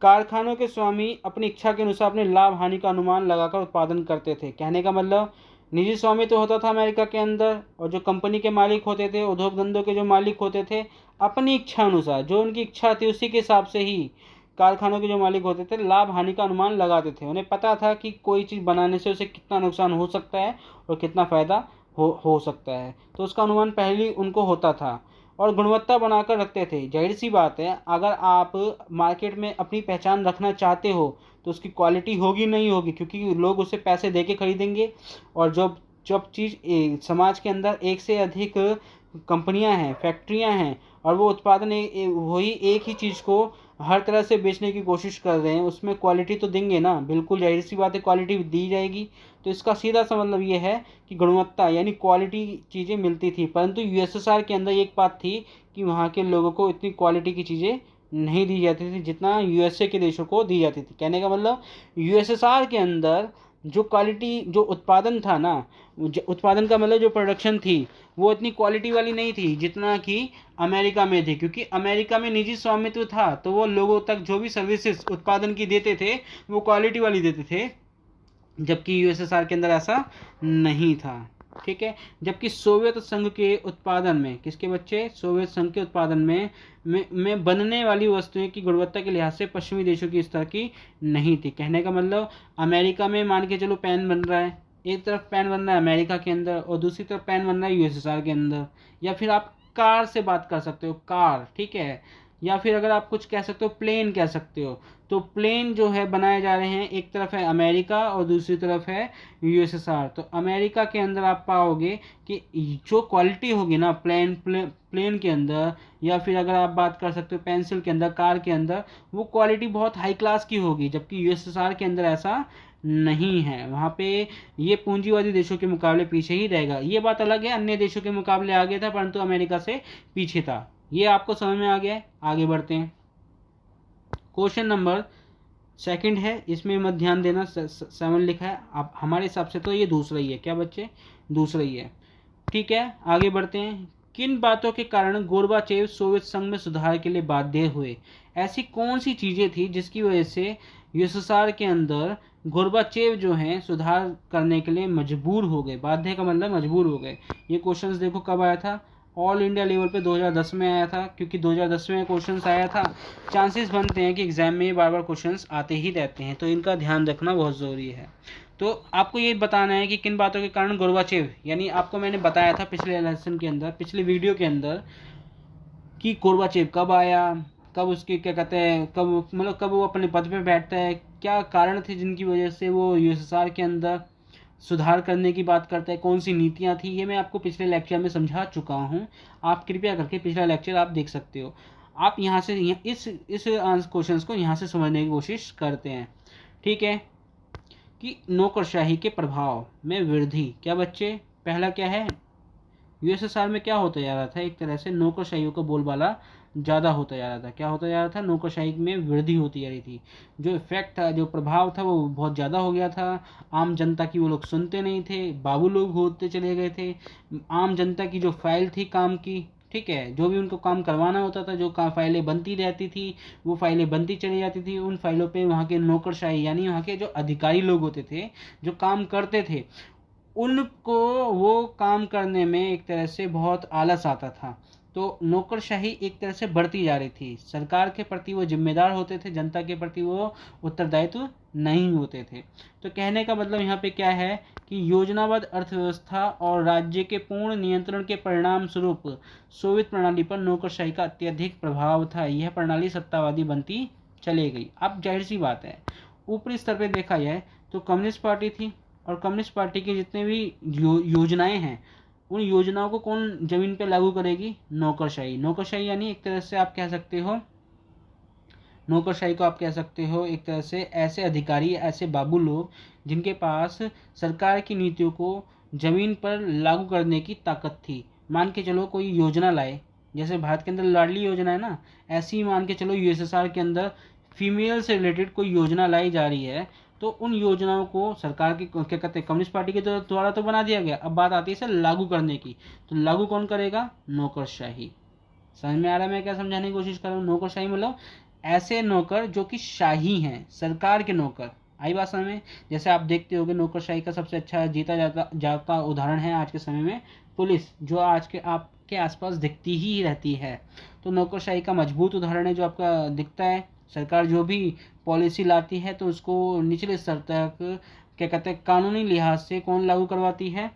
कारखानों के स्वामी अपनी इच्छा के अनुसार अपने लाभ हानि का अनुमान लगाकर उत्पादन करते थे। कहने का मतलब निजी स्वामित्व होता था अमेरिका के अंदर, और जो कंपनी के मालिक होते थे, उद्योग धंधों के जो मालिक होते थे, अपनी इच्छा अनुसार, जो उनकी इच्छा थी उसी के हिसाब से ही कारखानों के जो मालिक होते थे लाभ हानि का अनुमान लगाते थे। उन्हें पता था कि कोई चीज़ बनाने से उसे कितना नुकसान हो सकता है और कितना फ़ायदा हो सकता है, तो उसका अनुमान पहले उनको होता था, और गुणवत्ता बनाकर रखते थे। जाहिर सी बात है, अगर आप मार्केट में अपनी पहचान रखना चाहते हो तो उसकी क्वालिटी होगी नहीं होगी, क्योंकि लोग उसे पैसे दे के खरीदेंगे। और जब जब चीज़ समाज के अंदर एक से अधिक कंपनियां हैं, फैक्ट्रियां हैं, और वो उत्पादन वही एक ही चीज़ को हर तरह से बेचने की कोशिश कर रहे हैं, उसमें क्वालिटी तो देंगे ना, बिल्कुल जाहिर सी बात है क्वालिटी दी जाएगी। तो इसका सीधा सा मतलब ये है कि गुणवत्ता यानी क्वालिटी चीज़ें मिलती थी। परंतु यूएसएसआर के अंदर एक बात थी कि वहाँ के लोगों को इतनी क्वालिटी की चीज़ें नहीं दी जाती थी जितना यूएसए के देशों को दी जाती थी। कहने का मतलब यूएसएसआर के अंदर जो क्वालिटी, जो उत्पादन था ना, उत्पादन का मतलब जो प्रोडक्शन थी, वो इतनी क्वालिटी वाली नहीं थी जितना कि अमेरिका में थी। क्योंकि अमेरिका में निजी स्वामित्व था, तो वो लोगों तक जो भी सर्विसेज उत्पादन की देते थे वो क्वालिटी वाली देते थे, जबकि यूएसएसआर के अंदर ऐसा नहीं था। ठीक है। जबकि सोवियत संघ के उत्पादन में, किसके बच्चे, सोवियत संघ के उत्पादन में बनने वाली वस्तुएं की गुणवत्ता के लिहाज से पश्चिमी देशों की स्तर की नहीं थी। कहने का मतलब अमेरिका में मान के चलो पेन बन रहा है, एक तरफ पेन बन रहा है अमेरिका के अंदर और दूसरी तरफ पेन बन रहा है यूएसएसआर के अंदर। या फिर आप कार से बात कर सकते हो, कार, ठीक है। या फिर अगर आप कुछ कह सकते हो प्लेन कह सकते हो, तो प्लेन जो है बनाए जा रहे हैं, एक तरफ है अमेरिका और दूसरी तरफ है यूएसएसआर। तो अमेरिका के अंदर आप पाओगे कि जो क्वालिटी होगी ना प्लेन के अंदर, या फिर अगर आप बात कर सकते हो पेंसिल के अंदर, कार के अंदर, वो क्वालिटी बहुत हाई क्लास की होगी। जबकि यूएसएसआर के अंदर ऐसा नहीं है, वहाँ पे ये पूंजीवादी देशों के मुकाबले पीछे ही रहेगा। ये बात अलग है, अन्य देशों के मुकाबले आगे था परंतु अमेरिका से पीछे था। ये आपको समझ में आ गया है। आगे बढ़ते हैं। क्वेश्चन नंबर सेकंड है, इसमें मत ध्यान देना, 7 लिखा है। अब हमारे हिसाब से तो ये दूसरा ही है, क्या बच्चे, दूसरा ही है, ठीक है। आगे बढ़ते हैं। किन बातों के कारण गोर्बाचेव सोवियत संघ में सुधार के लिए बाध्य हुए? ऐसी कौन सी चीज़ें थी जिसकी वजह से यूएसएसआर के अंदर गोर्बाचेव जो हैं सुधार करने के लिए मजबूर हो गए? बाध्य का मतलब मजबूर हो गए। ये क्वेश्चंस देखो कब आया था, ऑल इंडिया लेवल पे 2010 में आया था, क्योंकि 2010 में क्वेश्चंस आया था। चांसेस बनते हैं कि एग्जाम में बार बार क्वेश्चंस आते ही रहते हैं, तो इनका ध्यान रखना बहुत ज़रूरी है। तो आपको ये बताना है कि किन बातों के कारण गोर्बाचेव, यानी आपको मैंने बताया था पिछले लेसन के अंदर, पिछले वीडियो के अंदर, कि गोर्बाचेव कब आया, कब उसकी क्या कहते हैं, कब मतलब कब वो अपने पद पे बैठता है, क्या कारण थे जिनकी वजह से वो यूएसएसआर के अंदर सुधार करने की बात करता है, कौन सी नीतियां थी, ये मैं आपको पिछले लेक्चर में समझा चुका हूँ। आप कृपया करके पिछला लेक्चर आप देख सकते हो। आप यहाँ से इस क्वेश्चन को यहाँ से समझने की कोशिश करते हैं, ठीक है। कि नौकरशाही के प्रभाव में वृद्धि, क्या बच्चे, पहला क्या है, यूएसएसआर में क्या होता जा रहा था, एक तरह से नौकरशाहियों का बोलबाला ज़्यादा होता जा रहा था। क्या होता जा रहा था, नौकरशाही में वृद्धि होती जा रही थी। जो इफेक्ट था, जो प्रभाव था, वो बहुत ज़्यादा हो गया था। आम जनता की वो लोग सुनते नहीं थे, बाबू लोग होते चले गए थे। आम जनता की जो फाइल थी काम की, ठीक है, जो भी उनको काम करवाना होता था, जो फाइलें बनती रहती थी, वो फाइलें बनती चली जाती थी। उन फाइलों पे वहाँ के नौकरशाही, यानी वहाँ के जो अधिकारी लोग होते थे, जो काम करते थे, उनको वो काम करने में एक तरह से बहुत आलस आता था। तो नौकरशाही एक तरह से बढ़ती जा रही थी। सरकार के प्रति वो जिम्मेदार होते थे, जनता के प्रति वो उत्तरदायित्व नहीं होते थे। तो कहने का मतलब यहाँ पे क्या है कि योजनाबद्ध अर्थव्यवस्था और राज्य के पूर्ण नियंत्रण के परिणाम स्वरूप सोवियत प्रणाली पर नौकरशाही का अत्यधिक प्रभाव था। यह प्रणाली सत्तावादी बनती चली गई। अब जाहिर सी बात है, ऊपरी स्तर पर देखा जाए तो कम्युनिस्ट पार्टी थी, और कम्युनिस्ट पार्टी के जितने भी योजनाएं हैं, उन योजनाओं को कौन जमीन पे लागू करेगी, नौकरशाही। नौकरशाही यानी एक तरह से आप कह सकते हो, नौकरशाही को आप कह सकते हो एक तरह से ऐसे अधिकारी, ऐसे बाबू लोग जिनके पास सरकार की नीतियों को जमीन पर लागू करने की ताकत थी। मान के चलो कोई योजना लाए, जैसे भारत के अंदर लाडली योजना है ना, ऐसी ही मान के चलो यूएसएसआर के अंदर फीमेल से रिलेटेड कोई योजना लाई जा रही है, तो उन योजनाओं को सरकार की क्या कहते हैं, कम्युनिस्ट पार्टी के द्वारा तो बना दिया गया। अब बात आती है इसे लागू करने की, तो लागू कौन करेगा, नौकरशाही। समझ में आ रहा है मैं क्या समझाने की कोशिश कर रहा हूँ? नौकरशाही मतलब ऐसे नौकर जो कि शाही हैं, सरकार के नौकर। आई बात समझ में? जैसे आप देखते होंगे नौकरशाही का सबसे अच्छा जीता जाता उदाहरण है आज के समय में पुलिस, जो आज के आपके आसपास दिखती ही रहती है। तो नौकरशाही का मजबूत उदाहरण है जो आपका दिखता है। सरकार जो भी पॉलिसी लाती है तो उसको निचले स्तर तक क्या कहते हैं, कानूनी लिहाज से कौन लागू करवाती है,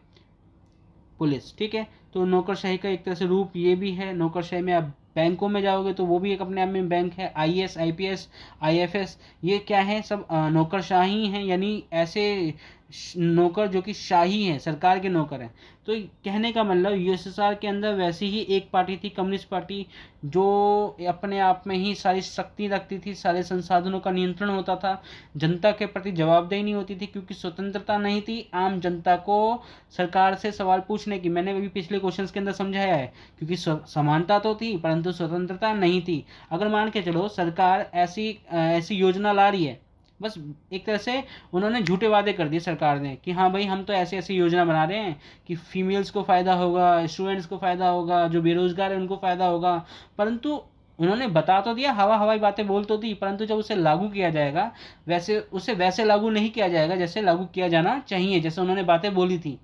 पुलिस, ठीक है। तो नौकरशाही का एक तरह से रूप ये भी है। नौकरशाही में आप बैंकों में जाओगे तो वो भी एक अपने आप में बैंक है। आईएएस, आईपीएस, आईएफएस, ये क्या है, सब नौकरशाही हैं, यानी ऐसे नौकर जो कि शाही हैं, सरकार के नौकर हैं। तो कहने का मतलब यूएसएसआर के अंदर वैसी ही एक पार्टी थी, कम्युनिस्ट पार्टी, जो अपने आप में ही सारी शक्ति रखती थी, सारे संसाधनों का नियंत्रण होता था, जनता के प्रति जवाबदेही नहीं होती थी क्योंकि स्वतंत्रता नहीं थी आम जनता को सरकार से सवाल पूछने की। मैंने अभी पिछले क्वेश्चंस के अंदर समझाया है, क्योंकि समानता तो थी परंतु स्वतंत्रता नहीं थी। अगर मान के चलो सरकार ऐसी योजना ला रही है, बस एक तरह से उन्होंने झूठे वादे कर दिए सरकार ने कि हाँ भाई हम तो ऐसी ऐसी योजना बना रहे हैं कि फीमेल्स को फ़ायदा होगा, स्टूडेंट्स को फ़ायदा होगा, जो बेरोजगार है उनको फ़ायदा होगा, परंतु उन्होंने बता तो दिया, हवाई बातें बोल तो दी, परंतु जब उसे लागू किया जाएगा उसे वैसे लागू नहीं किया जाएगा जैसे लागू किया जाना चाहिए, जैसे उन्होंने बातें बोली थी।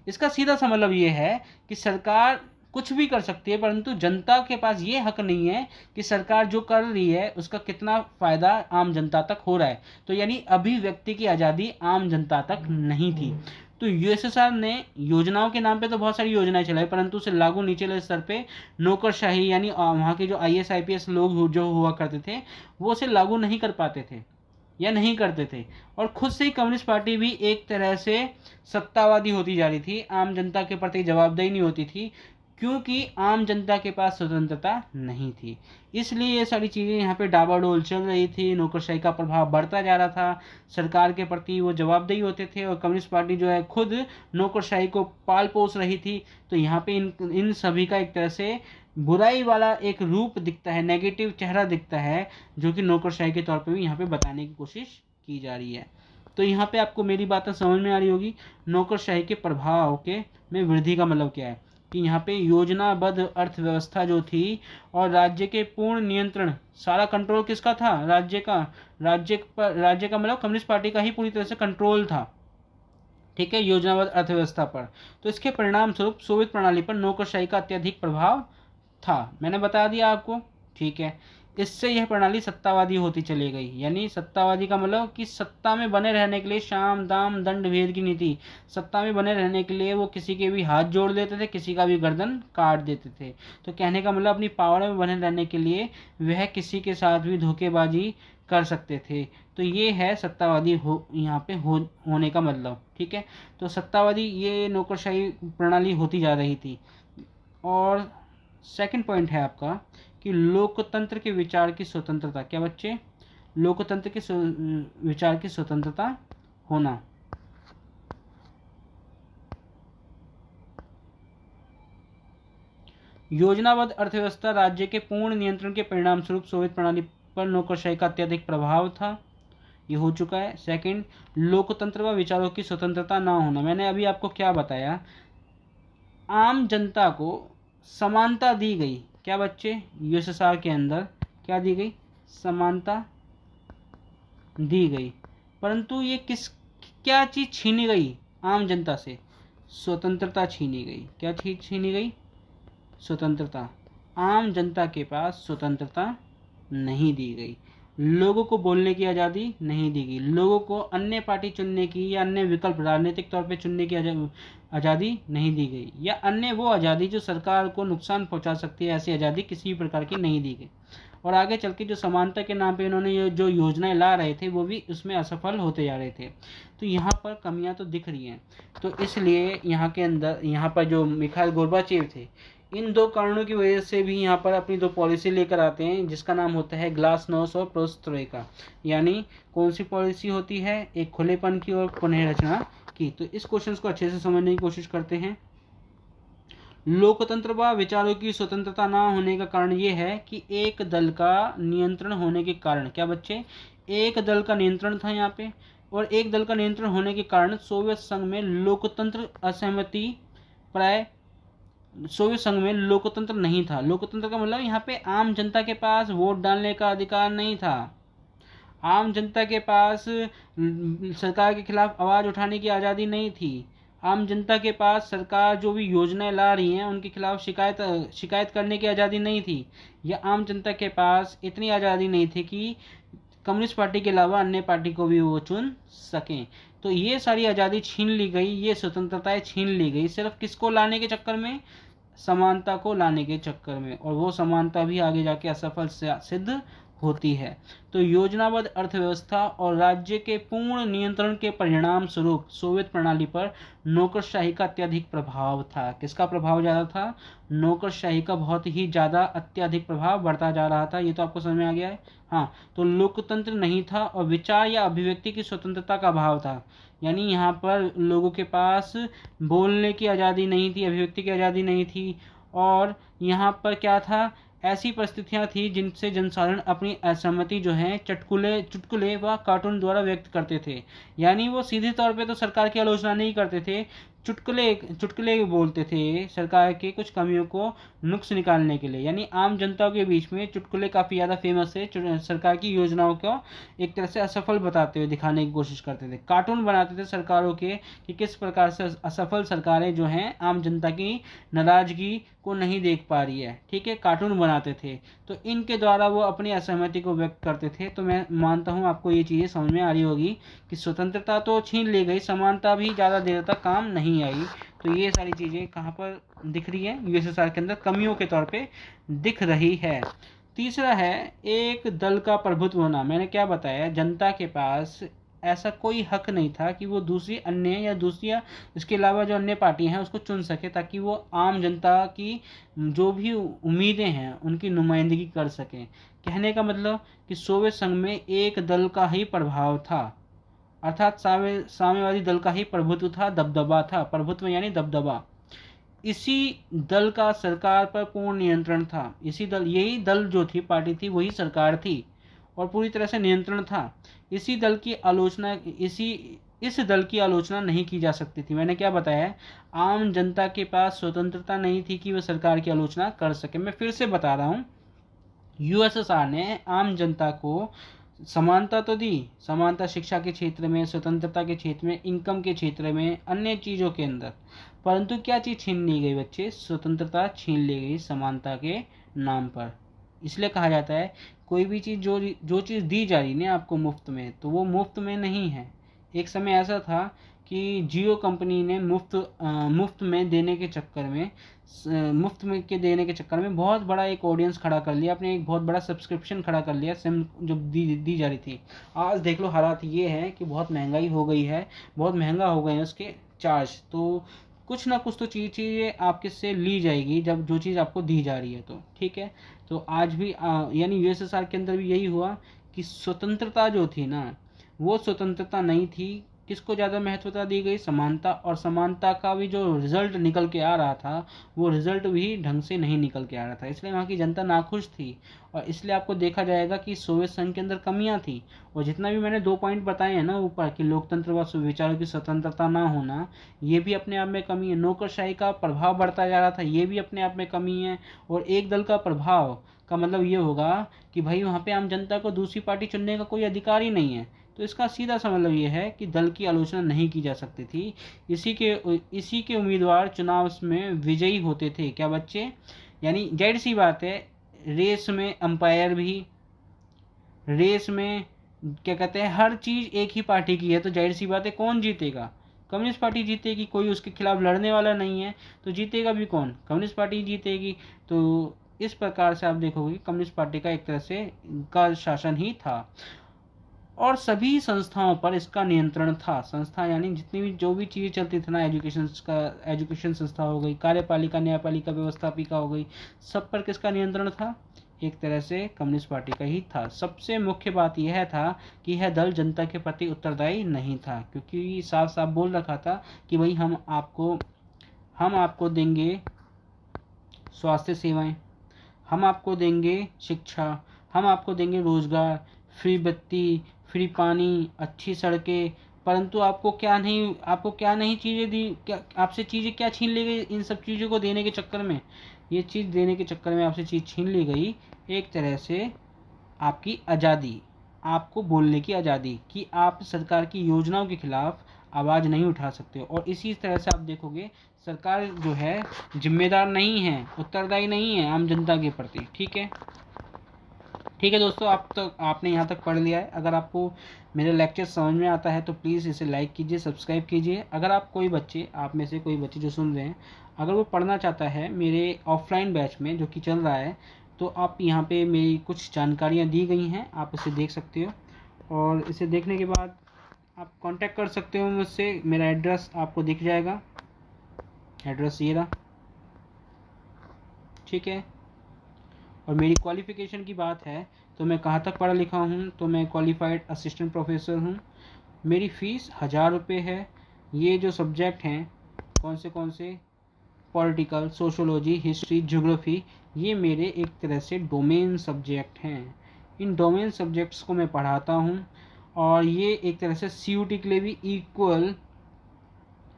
इसका सीधा सा मतलब ये है कि सरकार कुछ भी कर सकती है, परंतु जनता के पास ये हक नहीं है कि सरकार जो कर रही है उसका कितना फ़ायदा आम जनता तक हो रहा है। तो यानी अभिव्यक्ति की आज़ादी आम जनता तक नहीं थी। तो यूएसएसआर ने योजनाओं के नाम पे तो बहुत सारी योजनाएं चलाई, परंतु उसे लागू निचले स्तर पे नौकरशाही यानी वहाँ के जो आईएएस आईपीएस लोग जो हुआ करते थे वो उसे लागू नहीं कर पाते थे या नहीं करते थे। और खुद से ही कम्युनिस्ट पार्टी भी एक तरह से सत्तावादी होती जा रही थी, आम जनता के प्रति जवाबदेही नहीं होती थी, क्योंकि आम जनता के पास स्वतंत्रता नहीं थी। इसलिए ये सारी चीज़ें यहाँ पे डाबाडोल चल रही थी, नौकरशाही का प्रभाव बढ़ता जा रहा था, सरकार के प्रति वो जवाबदेही होते थे और कम्युनिस्ट पार्टी जो है खुद नौकरशाही को पाल पोस रही थी। तो यहाँ पे इन सभी का एक तरह से बुराई वाला एक रूप दिखता है, नेगेटिव चेहरा दिखता है, जो कि नौकरशाही के तौर पे भी यहाँ पे बताने की कोशिश की जा रही है। तो यहाँ पे आपको मेरी बातें समझ में आ रही होगी। नौकरशाही के प्रभाव के में वृद्धि का मतलब क्या है कि यहाँ पे योजनाबद्ध अर्थव्यवस्था जो थी और राज्य के पूर्ण नियंत्रण, सारा कंट्रोल किसका था? राज्य का। राज्य का मतलब कम्युनिस्ट पार्टी का ही पूरी तरह से कंट्रोल था, ठीक है, योजनाबद्ध अर्थव्यवस्था पर। तो इसके परिणाम स्वरूप सोवियत प्रणाली पर नौकरशाही का अत्यधिक प्रभाव था, मैंने बता दिया आपको, ठीक है। इससे यह प्रणाली सत्तावादी होती चली गई। यानी सत्तावादी का मतलब कि सत्ता में बने रहने के लिए साम दाम दंड भेद की नीति, सत्ता में बने रहने के लिए वो किसी के भी हाथ जोड़ देते थे, किसी का भी गर्दन काट देते थे। तो कहने का मतलब अपनी पावर में बने रहने के लिए वह किसी के साथ भी धोखेबाजी कर सकते थे। तो ये है सत्तावादी यहाँ पे होने का मतलब, ठीक है। तो सत्तावादी ये नौकरशाही प्रणाली होती जा रही थी। और सेकंड पॉइंट है आपका कि लोकतंत्र के विचार की स्वतंत्रता। क्या बच्चे? लोकतंत्र के विचार की स्वतंत्रता होना। योजनाबद्ध अर्थव्यवस्था राज्य के पूर्ण नियंत्रण के परिणाम स्वरूप सोवियत प्रणाली पर नौकरशाही का अत्यधिक प्रभाव था, ये हो चुका है। सेकंड, लोकतंत्र व विचारों की स्वतंत्रता ना होना। मैंने अभी आपको क्या बताया, आम जनता को समानता दी गई। क्या बच्चे? यूएसएसआर के अंदर क्या दी गई? समानता दी गई, परंतु ये क्या चीज़ छीनी गई आम जनता से? स्वतंत्रता छीनी गई। क्या चीज़ छीनी गई? स्वतंत्रता। आम जनता के पास स्वतंत्रता नहीं दी गई, लोगों को बोलने की आज़ादी नहीं दी गई, लोगों को अन्य पार्टी चुनने की या अन्य विकल्प राजनीतिक तौर पे चुनने की आज़ादी नहीं दी गई, या अन्य वो आज़ादी जो सरकार को नुकसान पहुंचा सकती है, ऐसी आज़ादी किसी भी प्रकार की नहीं दी गई। और आगे चल के जो समानता के नाम पे इन्होंने जो योजनाएं ला रहे थे वो भी उसमें असफल होते जा रहे थे। तो यहाँ पर कमियाँ तो दिख रही हैं। तो इसलिए यहाँ पर जो मिखाइल गोर्बाचेव थे, इन दो कारणों की वजह से भी यहाँ पर अपनी दो पॉलिसी लेकर आते हैं, जिसका नाम होता है ग्लासनोस्ट और पेरेस्ट्रोइका। यानी कौन सी पॉलिसी होती है? एक खुलेपन की और पुनः रचना की। तो इस क्वेश्चन को अच्छे से समझने की कोशिश करते हैं। लोकतंत्र व विचारों की स्वतंत्रता ना होने का कारण ये है कि एक दल का नियंत्रण होने के कारण। क्या बच्चे? एक दल का नियंत्रण था यहाँ पे, और एक दल का नियंत्रण होने के कारण सोवियत संघ में लोकतंत्र असहमति प्राय सोवियत संघ में लोकतंत्र नहीं था। लोकतंत्र का मतलब यहाँ पे आम जनता के पास वोट डालने का अधिकार नहीं था, आम जनता के पास सरकार के खिलाफ आवाज़ उठाने की आज़ादी नहीं थी, आम जनता के पास सरकार जो भी योजनाएं ला रही हैं उनके खिलाफ शिकायत करने की आज़ादी नहीं थी, या आम जनता के पास इतनी आज़ादी नहीं थी कि कम्युनिस्ट पार्टी के अलावा अन्य पार्टी को भी वो चुन सकें। तो ये सारी आज़ादी छीन ली गई, ये स्वतंत्रताएं छीन ली गई, सिर्फ किसको लाने के चक्कर में? समानता को लाने के चक्कर में। और वो समानता भी आगे जाके असफल सिद्ध होती है। तो योजनाबद्ध अर्थव्यवस्था और राज्य के पूर्ण नियंत्रण के परिणाम स्वरूप सोवियत प्रणाली पर नौकरशाही का अत्यधिक प्रभाव था। किसका प्रभाव ज़्यादा था? नौकरशाही का बहुत ही ज़्यादा अत्यधिक प्रभाव बढ़ता जा रहा था। ये तो आपको समझ में आ गया है। हाँ, तो लोकतंत्र नहीं था और विचार या अभिव्यक्ति की स्वतंत्रता का अभाव था। यानी यहाँ पर लोगों के पास बोलने की आज़ादी नहीं थी, अभिव्यक्ति की आज़ादी नहीं थी। और यहाँ पर क्या था? ऐसी परिस्थितियाँ थी जिनसे जनसाधारण अपनी असहमति जो है चुटकुले व कार्टून द्वारा व्यक्त करते थे। यानी वो सीधे तौर पे तो सरकार की आलोचना नहीं करते थे, चुटकुले चुटकुले बोलते थे सरकार के कुछ कमियों को नुक्स निकालने के लिए, यानी आम जनता के बीच में चुटकुले काफ़ी ज़्यादा फेमस है। सरकार की योजनाओं को एक तरह से असफल बताते हुए दिखाने की कोशिश करते थे। कार्टून बनाते थे सरकारों के कि किस प्रकार से असफल सरकारें जो हैं आम जनता की नाराजगी को नहीं देख पा रही है, ठीक है, कार्टून बनाते थे। तो इनके द्वारा वो अपनी असहमति को व्यक्त करते थे। तो मैं मानता हूँ आपको ये चीज़ें समझ में आ रही होगी कि स्वतंत्रता तो छीन ली गई, समानता भी ज़्यादा देर तक काम नहीं आई। तो ये सारी चीज़ें कहाँ पर दिख रही है, यूएसएसआर के अंदर कमियों के तौर पे दिख रही है। तीसरा है एक दल का प्रभुत्व होना। मैंने क्या बताया, जनता के पास ऐसा कोई हक नहीं था कि वो दूसरी अन्य या दूसरी इसके अलावा जो अन्य पार्टी हैं उसको चुन सके, ताकि वो आम जनता की जो भी उम्मीदें हैं उनकी नुमाइंदगी कर सकें। कहने का मतलब कि सोवियत संघ में एक दल का ही प्रभाव था, अर्थात साम्यवादी दल का ही प्रभुत्व था, दबदबा था। प्रभुत्व यानी दबदबा। इसी दल का सरकार पर पूर्ण नियंत्रण था। यही दल जो थी, पार्टी थी, वही सरकार थी और पूरी तरह से नियंत्रण था। इस दल की आलोचना नहीं की जा सकती थी। मैंने क्या बताया, आम जनता के पास स्वतंत्रता नहीं थी कि वह सरकार की आलोचना कर सके। मैं फिर से बता रहा हूँ, यूएसएसआर ने आम जनता को समानता तो दी, समानता शिक्षा के क्षेत्र में, स्वतंत्रता के क्षेत्र में, इनकम के क्षेत्र में, अन्य चीज़ों के अंदर, परंतु क्या चीज़ छीन ली गई बच्चे, स्वतंत्रता छीन ली गई समानता के नाम पर। इसलिए कहा जाता है कोई भी चीज़ जो चीज़ दी जा रही है आपको मुफ्त में, तो वो मुफ्त में नहीं है। एक समय ऐसा था कि जियो कंपनी ने मुफ्त में देने के चक्कर में बहुत बड़ा एक ऑडियंस खड़ा कर लिया, अपने एक बहुत बड़ा सब्सक्रिप्शन खड़ा कर लिया सिम जो दी जा रही थी। आज देख लो हालात ये है कि बहुत महंगाई हो गई है, बहुत महंगा हो गए हैं उसके चार्ज। तो कुछ ना कुछ तो चीज़ें आपके से ली जाएगी जब जो चीज़ आपको दी जा रही है, तो ठीक है। तो आज भी यानी यूएसएसआर के अंदर भी यही हुआ कि स्वतंत्रता जो थी ना, वो स्वतंत्रता नहीं थी। किसको ज़्यादा महत्वता दी गई, समानता। और समानता का भी जो रिजल्ट निकल के आ रहा था, वो रिजल्ट भी ढंग से नहीं निकल के आ रहा था। इसलिए वहाँ की जनता नाखुश थी और इसलिए आपको देखा जाएगा कि सोवियत संघ के अंदर कमियां थी। और जितना भी मैंने 2 पॉइंट बताए हैं ना ऊपर कि लोकतंत्र व विचारों की स्वतंत्रता ना होना, ये भी अपने आप में कमी है। नौकरशाही का प्रभाव बढ़ता जा रहा था, ये भी अपने आप में कमी है। और एक दल का प्रभाव का मतलब ये होगा कि भाई वहाँ पे आम जनता को दूसरी पार्टी चुनने का कोई अधिकार ही नहीं है। तो इसका सीधा सा मतलब ये है कि दल की आलोचना नहीं की जा सकती थी। इसी के उम्मीदवार चुनाव में विजयी होते थे। क्या बच्चे, यानी जाहिर सी बात है, रेस में अंपायर भी, रेस में क्या कहते हैं, हर चीज़ एक ही पार्टी की है, तो जाहिर सी बात है कौन जीतेगा, कम्युनिस्ट पार्टी जीतेगी। कोई उसके खिलाफ लड़ने वाला नहीं है, तो जीतेगा भी कौन, कम्युनिस्ट पार्टी जीतेगी। तो इस प्रकार से आप देखोगे कम्युनिस्ट पार्टी का एक तरह से का शासन ही था और सभी संस्थाओं पर इसका नियंत्रण था। संस्था यानी जितनी भी जो भी चीज़ें चलती थी ना, एजुकेशन संस्था हो गई, कार्यपालिका, न्यायपालिका, व्यवस्थापिका हो गई, सब पर किसका नियंत्रण था, एक तरह से कम्युनिस्ट पार्टी का ही था। सबसे मुख्य बात यह था कि यह दल जनता के प्रति उत्तरदायी नहीं था, क्योंकि साफ साफ बोल रखा था कि भाई हम आपको देंगे स्वास्थ्य सेवाएं, हम आपको देंगे शिक्षा, हम आपको देंगे रोजगार, फ्री बत्ती, फ्री पानी, अच्छी सड़कें, परंतु आपको क्या नहीं चीज़ें दी, क्या आपसे चीज़ें क्या छीन ली गई। इन सब चीज़ों को देने के चक्कर में, ये चीज़ देने के चक्कर में आपसे चीज़ छीन ली गई, एक तरह से आपकी आज़ादी, आपको बोलने की आज़ादी कि आप सरकार की योजनाओं के खिलाफ आवाज़ नहीं उठा सकते। और इसी तरह से आप देखोगे सरकार जो है जिम्मेदार नहीं है, उत्तरदायी नहीं है आम जनता के प्रति। ठीक है दोस्तों, आपने यहाँ तक पढ़ लिया है। अगर आपको मेरा लेक्चर समझ में आता है तो प्लीज़ इसे लाइक कीजिए, सब्सक्राइब कीजिए। अगर आप में से कोई बच्चे जो सुन रहे हैं, अगर वो पढ़ना चाहता है मेरे ऑफलाइन बैच में जो कि चल रहा है, तो आप यहाँ पे मेरी कुछ जानकारियाँ दी गई हैं, आप इसे देख सकते हो। और इसे देखने के बाद आप कांटेक्ट कर सकते हो मुझसे। मेरा एड्रेस आपको दिख जाएगा, एड्रेस ये रहा, ठीक है। और मेरी क्वालिफ़िकेशन की बात है तो मैं कहाँ तक पढ़ा लिखा हूँ, तो मैं क्वालिफाइड असिस्टेंट प्रोफेसर हूँ। मेरी फ़ीस 1000 रुपये है। ये जो सब्जेक्ट हैं कौन से, पॉलिटिकल, सोशोलॉजी, हिस्ट्री, ज्योग्राफी, ये मेरे एक तरह से डोमेन सब्जेक्ट हैं। इन डोमेन सब्जेक्ट्स को मैं पढ़ाता हूँ और ये एक तरह से CUT के लिए भी इक्वल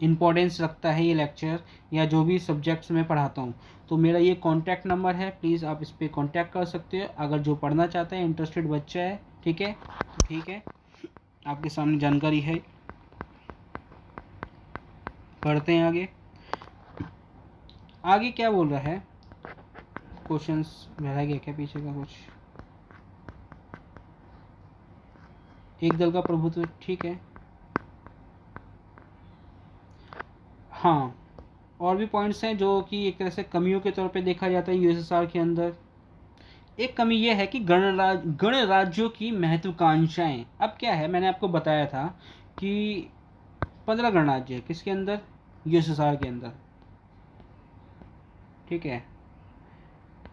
इम्पोर्टेंस रखता है ये लेक्चर या जो भी सब्जेक्ट्स मैं पढ़ाता हूँ। तो मेरा ये कॉन्टैक्ट नंबर है, प्लीज़ आप इस पर कॉन्टैक्ट कर सकते हो अगर जो पढ़ना चाहता है, इंटरेस्टेड बच्चा है। ठीक है, तो ठीक है, आपके सामने जानकारी है। पढ़ते हैं आगे। आगे क्या बोल रहा है, क्वेश्चंस रह गया क्या पीछे का कुछ? एक दल का प्रभुत्व, ठीक है। हाँ, और भी पॉइंट्स हैं जो कि एक तरह से कमियों के तौर पे देखा जाता है यूएसएसआर के अंदर। एक कमी यह है कि गणराज्यों की महत्वाकांक्षाएं। अब क्या है, मैंने आपको बताया था कि 15 गणराज्य है किसके अंदर, यूएसएसआर के अंदर। ठीक है,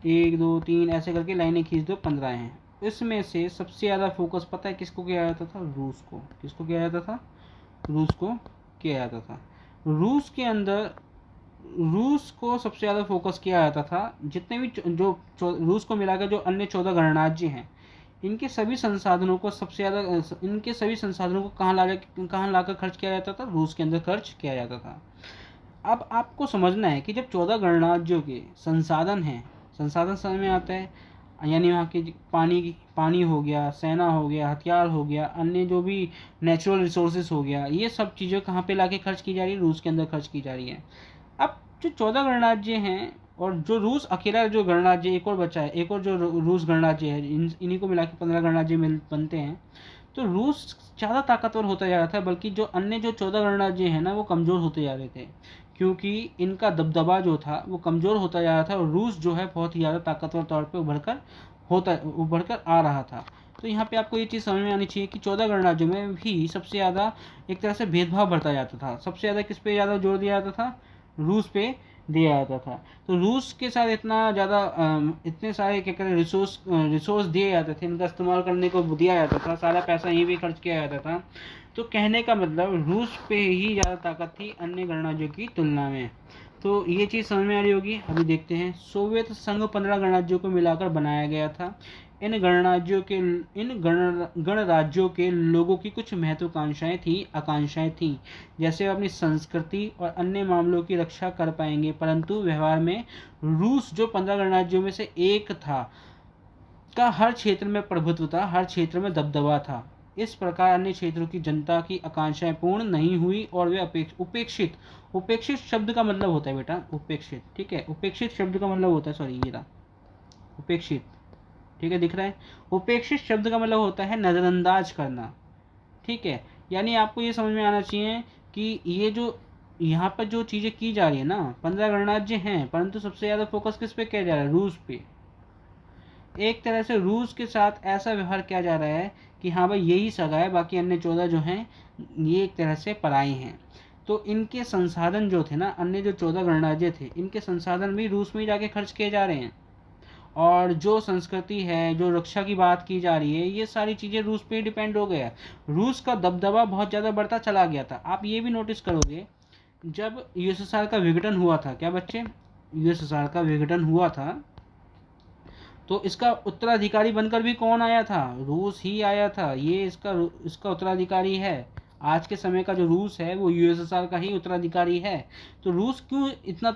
1 2 3 ऐसे करके लाइनें खींच दो, 15 हैं। इसमें से सबसे ज़्यादा फोकस पता है किसको किया जाता था, रूस को। किसको किया जाता था, रूस को किया जाता था। रूस के अंदर रूस को सबसे ज़्यादा फोकस किया जाता था। जितने भी रूस को मिलाकर जो अन्य 14 गणराज्य हैं, इनके सभी संसाधनों को सबसे ज़्यादा इनके सभी संसाधनों को कहाँ लाकर खर्च किया जाता था, रूस के अंदर खर्च किया जाता था। अब आपको समझना है कि जब 14 गणराज्यों के संसाधन हैं, संसाधन समझ में आता है, यानी वहाँ के पानी हो गया, सेना हो गया, हथियार हो गया, अन्य जो भी नेचुरल रिसोर्सेज हो गया, ये सब चीज़ें कहाँ पे लाके खर्च की जा रही है, रूस के अंदर खर्च की जा रही है। अब जो 14 गणराज्य हैं और जो रूस अकेला जो गणराज्य एक और बचा है, एक और जो रूस गणराज्य है, इन्हीं को मिला के 15 गणराज्य बनते हैं। तो रूस ज़्यादा ताकतवर होता जा रहा था, बल्कि जो अन्य जो 14 गणराज्य हैं ना, वो कमज़ोर होते जा रहे थे, क्योंकि इनका दबदबा जो था वो कमज़ोर होता जा रहा था और रूस जो है बहुत ही ज़्यादा ताकतवर तौर पे उभर कर आ रहा था। तो यहाँ पे आपको ये चीज़ समझ में आनी चाहिए कि 14 गणराज्यों में भी सबसे ज़्यादा एक तरह से भेदभाव बढ़ता जाता था। सबसे ज़्यादा किस पे ज़्यादा जोर दिया जाता था, रूस पे दिया जाता था। तो रूस के साथ इतना ज़्यादा इतने सारे क्या कहते हैं रिसोर्स दिए जाते थे, इनका इस्तेमाल करने को दिया जाता था, सारा पैसा यहीं भी खर्च किया जाता था। तो कहने का मतलब रूस पे ही ज़्यादा ताकत थी अन्य गणराज्यों की तुलना में। तो ये चीज़ समझ में आ रही होगी। अभी देखते हैं, सोवियत संघ 15 गणराज्यों को मिलाकर बनाया गया था। इन गणराज्यों के लोगों की कुछ आकांक्षाएं थीं, जैसे अपनी संस्कृति और अन्य मामलों की रक्षा कर पाएंगे, परंतु व्यवहार में रूस जो 15 गणराज्यों में से एक था का हर क्षेत्र में प्रभुत्व था, हर क्षेत्र में दबदबा था। इस प्रकार अन्य क्षेत्रों की जनता की आकांक्षाएं पूर्ण नहीं हुई और वे उपेक्षित शब्द का मतलब होता है बेटा उपेक्षित। ठीक है, उपेक्षित शब्द का मतलब होता है, सॉरी ये रहा उपेक्षित। ठीक है, दिख रहा है। उपेक्षित शब्द का मतलब होता है नज़रअंदाज करना। ठीक है, यानी आपको ये समझ में आना चाहिए कि ये जो यहाँ पर जो चीज़ें की जा रही है ना, 15 गणराज्य हैं, परंतु सबसे ज़्यादा फोकस किस पे किया जा रहा है, रूस पे। एक तरह से रूस के साथ ऐसा व्यवहार किया जा रहा है कि हाँ भाई यही सगा है, बाकी अन्य 14 जो हैं ये एक तरह से पराए हैं। तो इनके संसाधन जो थे ना, अन्य जो 14 गणराज्य थे, इनके संसाधन भी रूस में ही जाके खर्च किए जा रहे हैं। और जो संस्कृति है, जो रक्षा की बात की जा रही है, ये सारी चीज़ें रूस पे ही डिपेंड हो गया। रूस का दबदबा बहुत ज़्यादा बढ़ता चला गया था। आप ये भी नोटिस करोगे, जब यूएसएसआर का विघटन हुआ था, क्या बच्चे, यूएसएसआर का विघटन हुआ था, तो इसका उत्तराधिकारी बनकर भी कौन आया था, रूस ही आया था। ये इसका उत्तराधिकारी है। आज के समय का जो रूस है वो यूएसएसआर का ही उत्तराधिकारी है। तो रूस क्यों इतना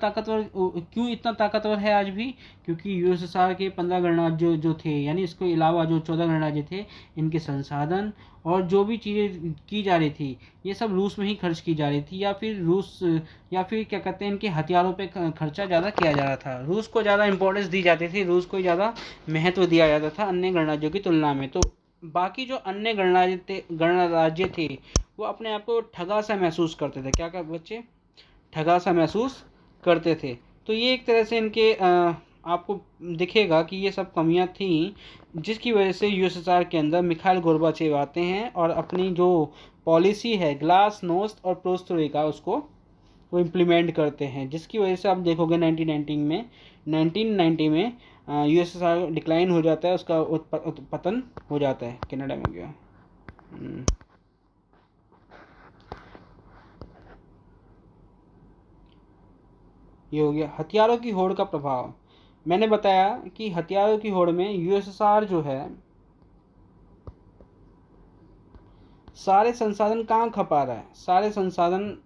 ताकतवर है आज भी, क्योंकि यूएसएसआर के 15 गणराज्य जो थे, यानी इसके अलावा जो 14 गणराज्य थे, इनके संसाधन और जो भी चीज़ें की जा रही थी, ये सब रूस में ही खर्च की जा रही थी, या फिर क्या कहते हैं, इनके हथियारों पे खर्चा ज़्यादा किया जा रहा था। रूस को ज़्यादा इंपॉर्टेंस दी जाती थी, रूस को ज़्यादा महत्व दिया जाता था अन्य गणराज्यों की तुलना में। तो बाकी जो अन्य गणराज्य थे वो अपने आप को ठगा सा महसूस करते थे। क्या बच्चे, ठगा सा महसूस करते थे। तो ये एक तरह से इनके आपको दिखेगा कि ये सब कमियां थी, जिसकी वजह से यूएसएसआर के अंदर मिखाइल गोर्बाचेव आते हैं और अपनी जो पॉलिसी है ग्लासनोस्ट और पेरेस्ट्रोइका उसको वो इम्प्लीमेंट करते हैं, जिसकी वजह से आप देखोगे 1990 में यूएसएसआर डिक्लाइन हो जाता है, उसका पतन हो जाता है। कितना टाइम हो गया, ये हो गया। हथियारों की होड़ का प्रभाव। मैंने बताया कि हथियारों की होड़ में यूएसएसआर जो है सारे संसाधन कहाँ खपा रहा है, सारे संसाधन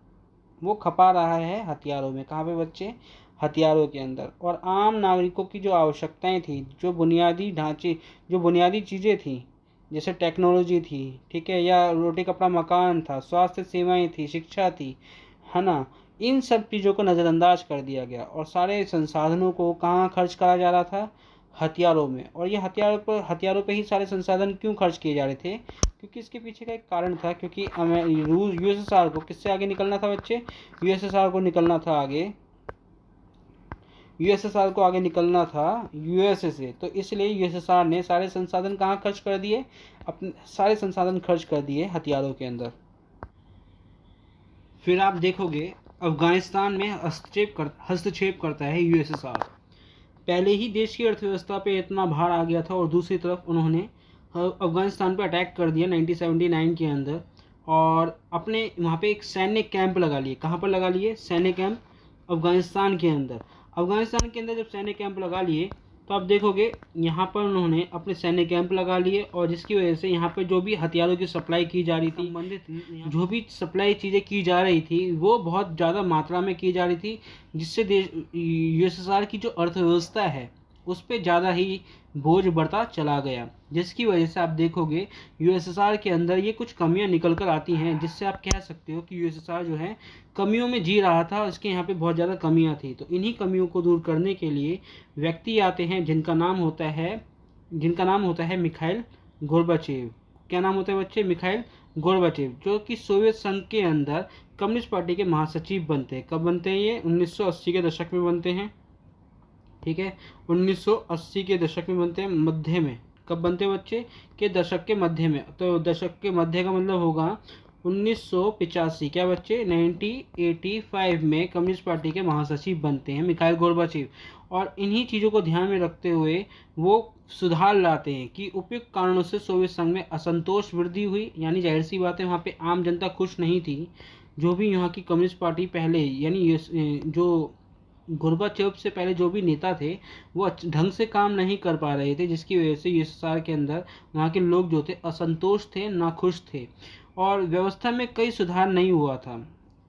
वो खपा रहा है हथियारों में। कहाँ पे बच्चे? हथियारों के अंदर। और आम नागरिकों की जो आवश्यकताएं थी, जो बुनियादी ढांचे, जो बुनियादी चीज़ें थी, जैसे टेक्नोलॉजी थी, ठीक है, या रोटी कपड़ा मकान था, स्वास्थ्य सेवाएं थी, शिक्षा थी, है ना, इन सब चीज़ों को नज़रअंदाज कर दिया गया और सारे संसाधनों को कहाँ खर्च करा जा रहा था? हथियारों में। और ये हथियारों पे ही सारे संसाधन क्यों खर्च किए जा रहे थे? क्योंकि इसके पीछे का एक कारण था, क्योंकि रूस यूएसएसआर को किससे आगे निकलना था बच्चे? यूएसएसआर को निकलना था आगे, यूएसएसआर को आगे निकलना था यूएसए से। तो इसलिए यूएसएसआर ने सारे संसाधन कहाँ खर्च कर दिए? अपने सारे संसाधन खर्च कर दिए हथियारों के अंदर। फिर आप देखोगे अफगानिस्तान में हस्तक्षेप करता है यूएसएसआर। पहले ही देश की अर्थव्यवस्था पे इतना भार आ गया था और दूसरी तरफ उन्होंने अफगानिस्तान पे अटैक कर दिया 1979 के अंदर और अपने वहाँ पे एक सैन्य कैंप लगा लिए। कहाँ पर लगा लिए? सैन्य कैंप अफगानिस्तान के अंदर। अफगानिस्तान के अंदर जब सैन्य कैंप लगा लिए तो आप देखोगे यहाँ पर उन्होंने अपने सैन्य कैंप लगा लिए और जिसकी वजह से यहाँ पर जो भी हथियारों की सप्लाई की जा रही थी, संबंधित जो भी सप्लाई चीज़ें की जा रही थी वो बहुत ज़्यादा मात्रा में की जा रही थी, जिससे देश यूएसएसआर की जो अर्थव्यवस्था है उस पर ज़्यादा ही बोझ बढ़ता चला गया, जिसकी वजह से आप देखोगे यूएसएसआर के अंदर ये कुछ कमियां निकल कर आती हैं, जिससे आप कह सकते हो कि यूएसएसआर जो है कमियों में जी रहा था, उसके यहाँ पे बहुत ज़्यादा कमियां थी। तो इन्हीं कमियों को दूर करने के लिए व्यक्ति आते हैं जिनका नाम होता है मिखाइल गोर्बाचेव। क्या नाम होता है बच्चे? मिखाइल गोर्बाचेव, जो कि सोवियत संघ के अंदर कम्युनिस्ट पार्टी के महासचिव बनते हैं। कब बनते हैं ये? 1980 के दशक में बनते हैं, ठीक है, 1980 के दशक में बनते हैं, मध्य में। कब बनते हैं बच्चे? के दशक के मध्य में। तो दशक के मध्य का मतलब होगा 1985। क्या बच्चे? 1985 में कम्युनिस्ट पार्टी के महासचिव बनते हैं मिखाइल गोर्बाचेव। और इन्हीं चीज़ों को ध्यान में रखते हुए वो सुधार लाते हैं कि उपयुक्त कारणों से सोवियत संघ में असंतोष वृद्धि हुई, यानी जाहिर सी बात है वहाँ पे आम जनता खुश नहीं थी। जो भी यहाँ की कम्युनिस्ट पार्टी पहले, यानी जो गोर्बाचेव से पहले जो भी नेता थे वो ढंग से काम नहीं कर पा रहे थे, जिसकी वजह से यूएसएसआर के अंदर वहाँ के लोग जो थे असंतोष थे, नाखुश थे और व्यवस्था में कई सुधार नहीं हुआ था।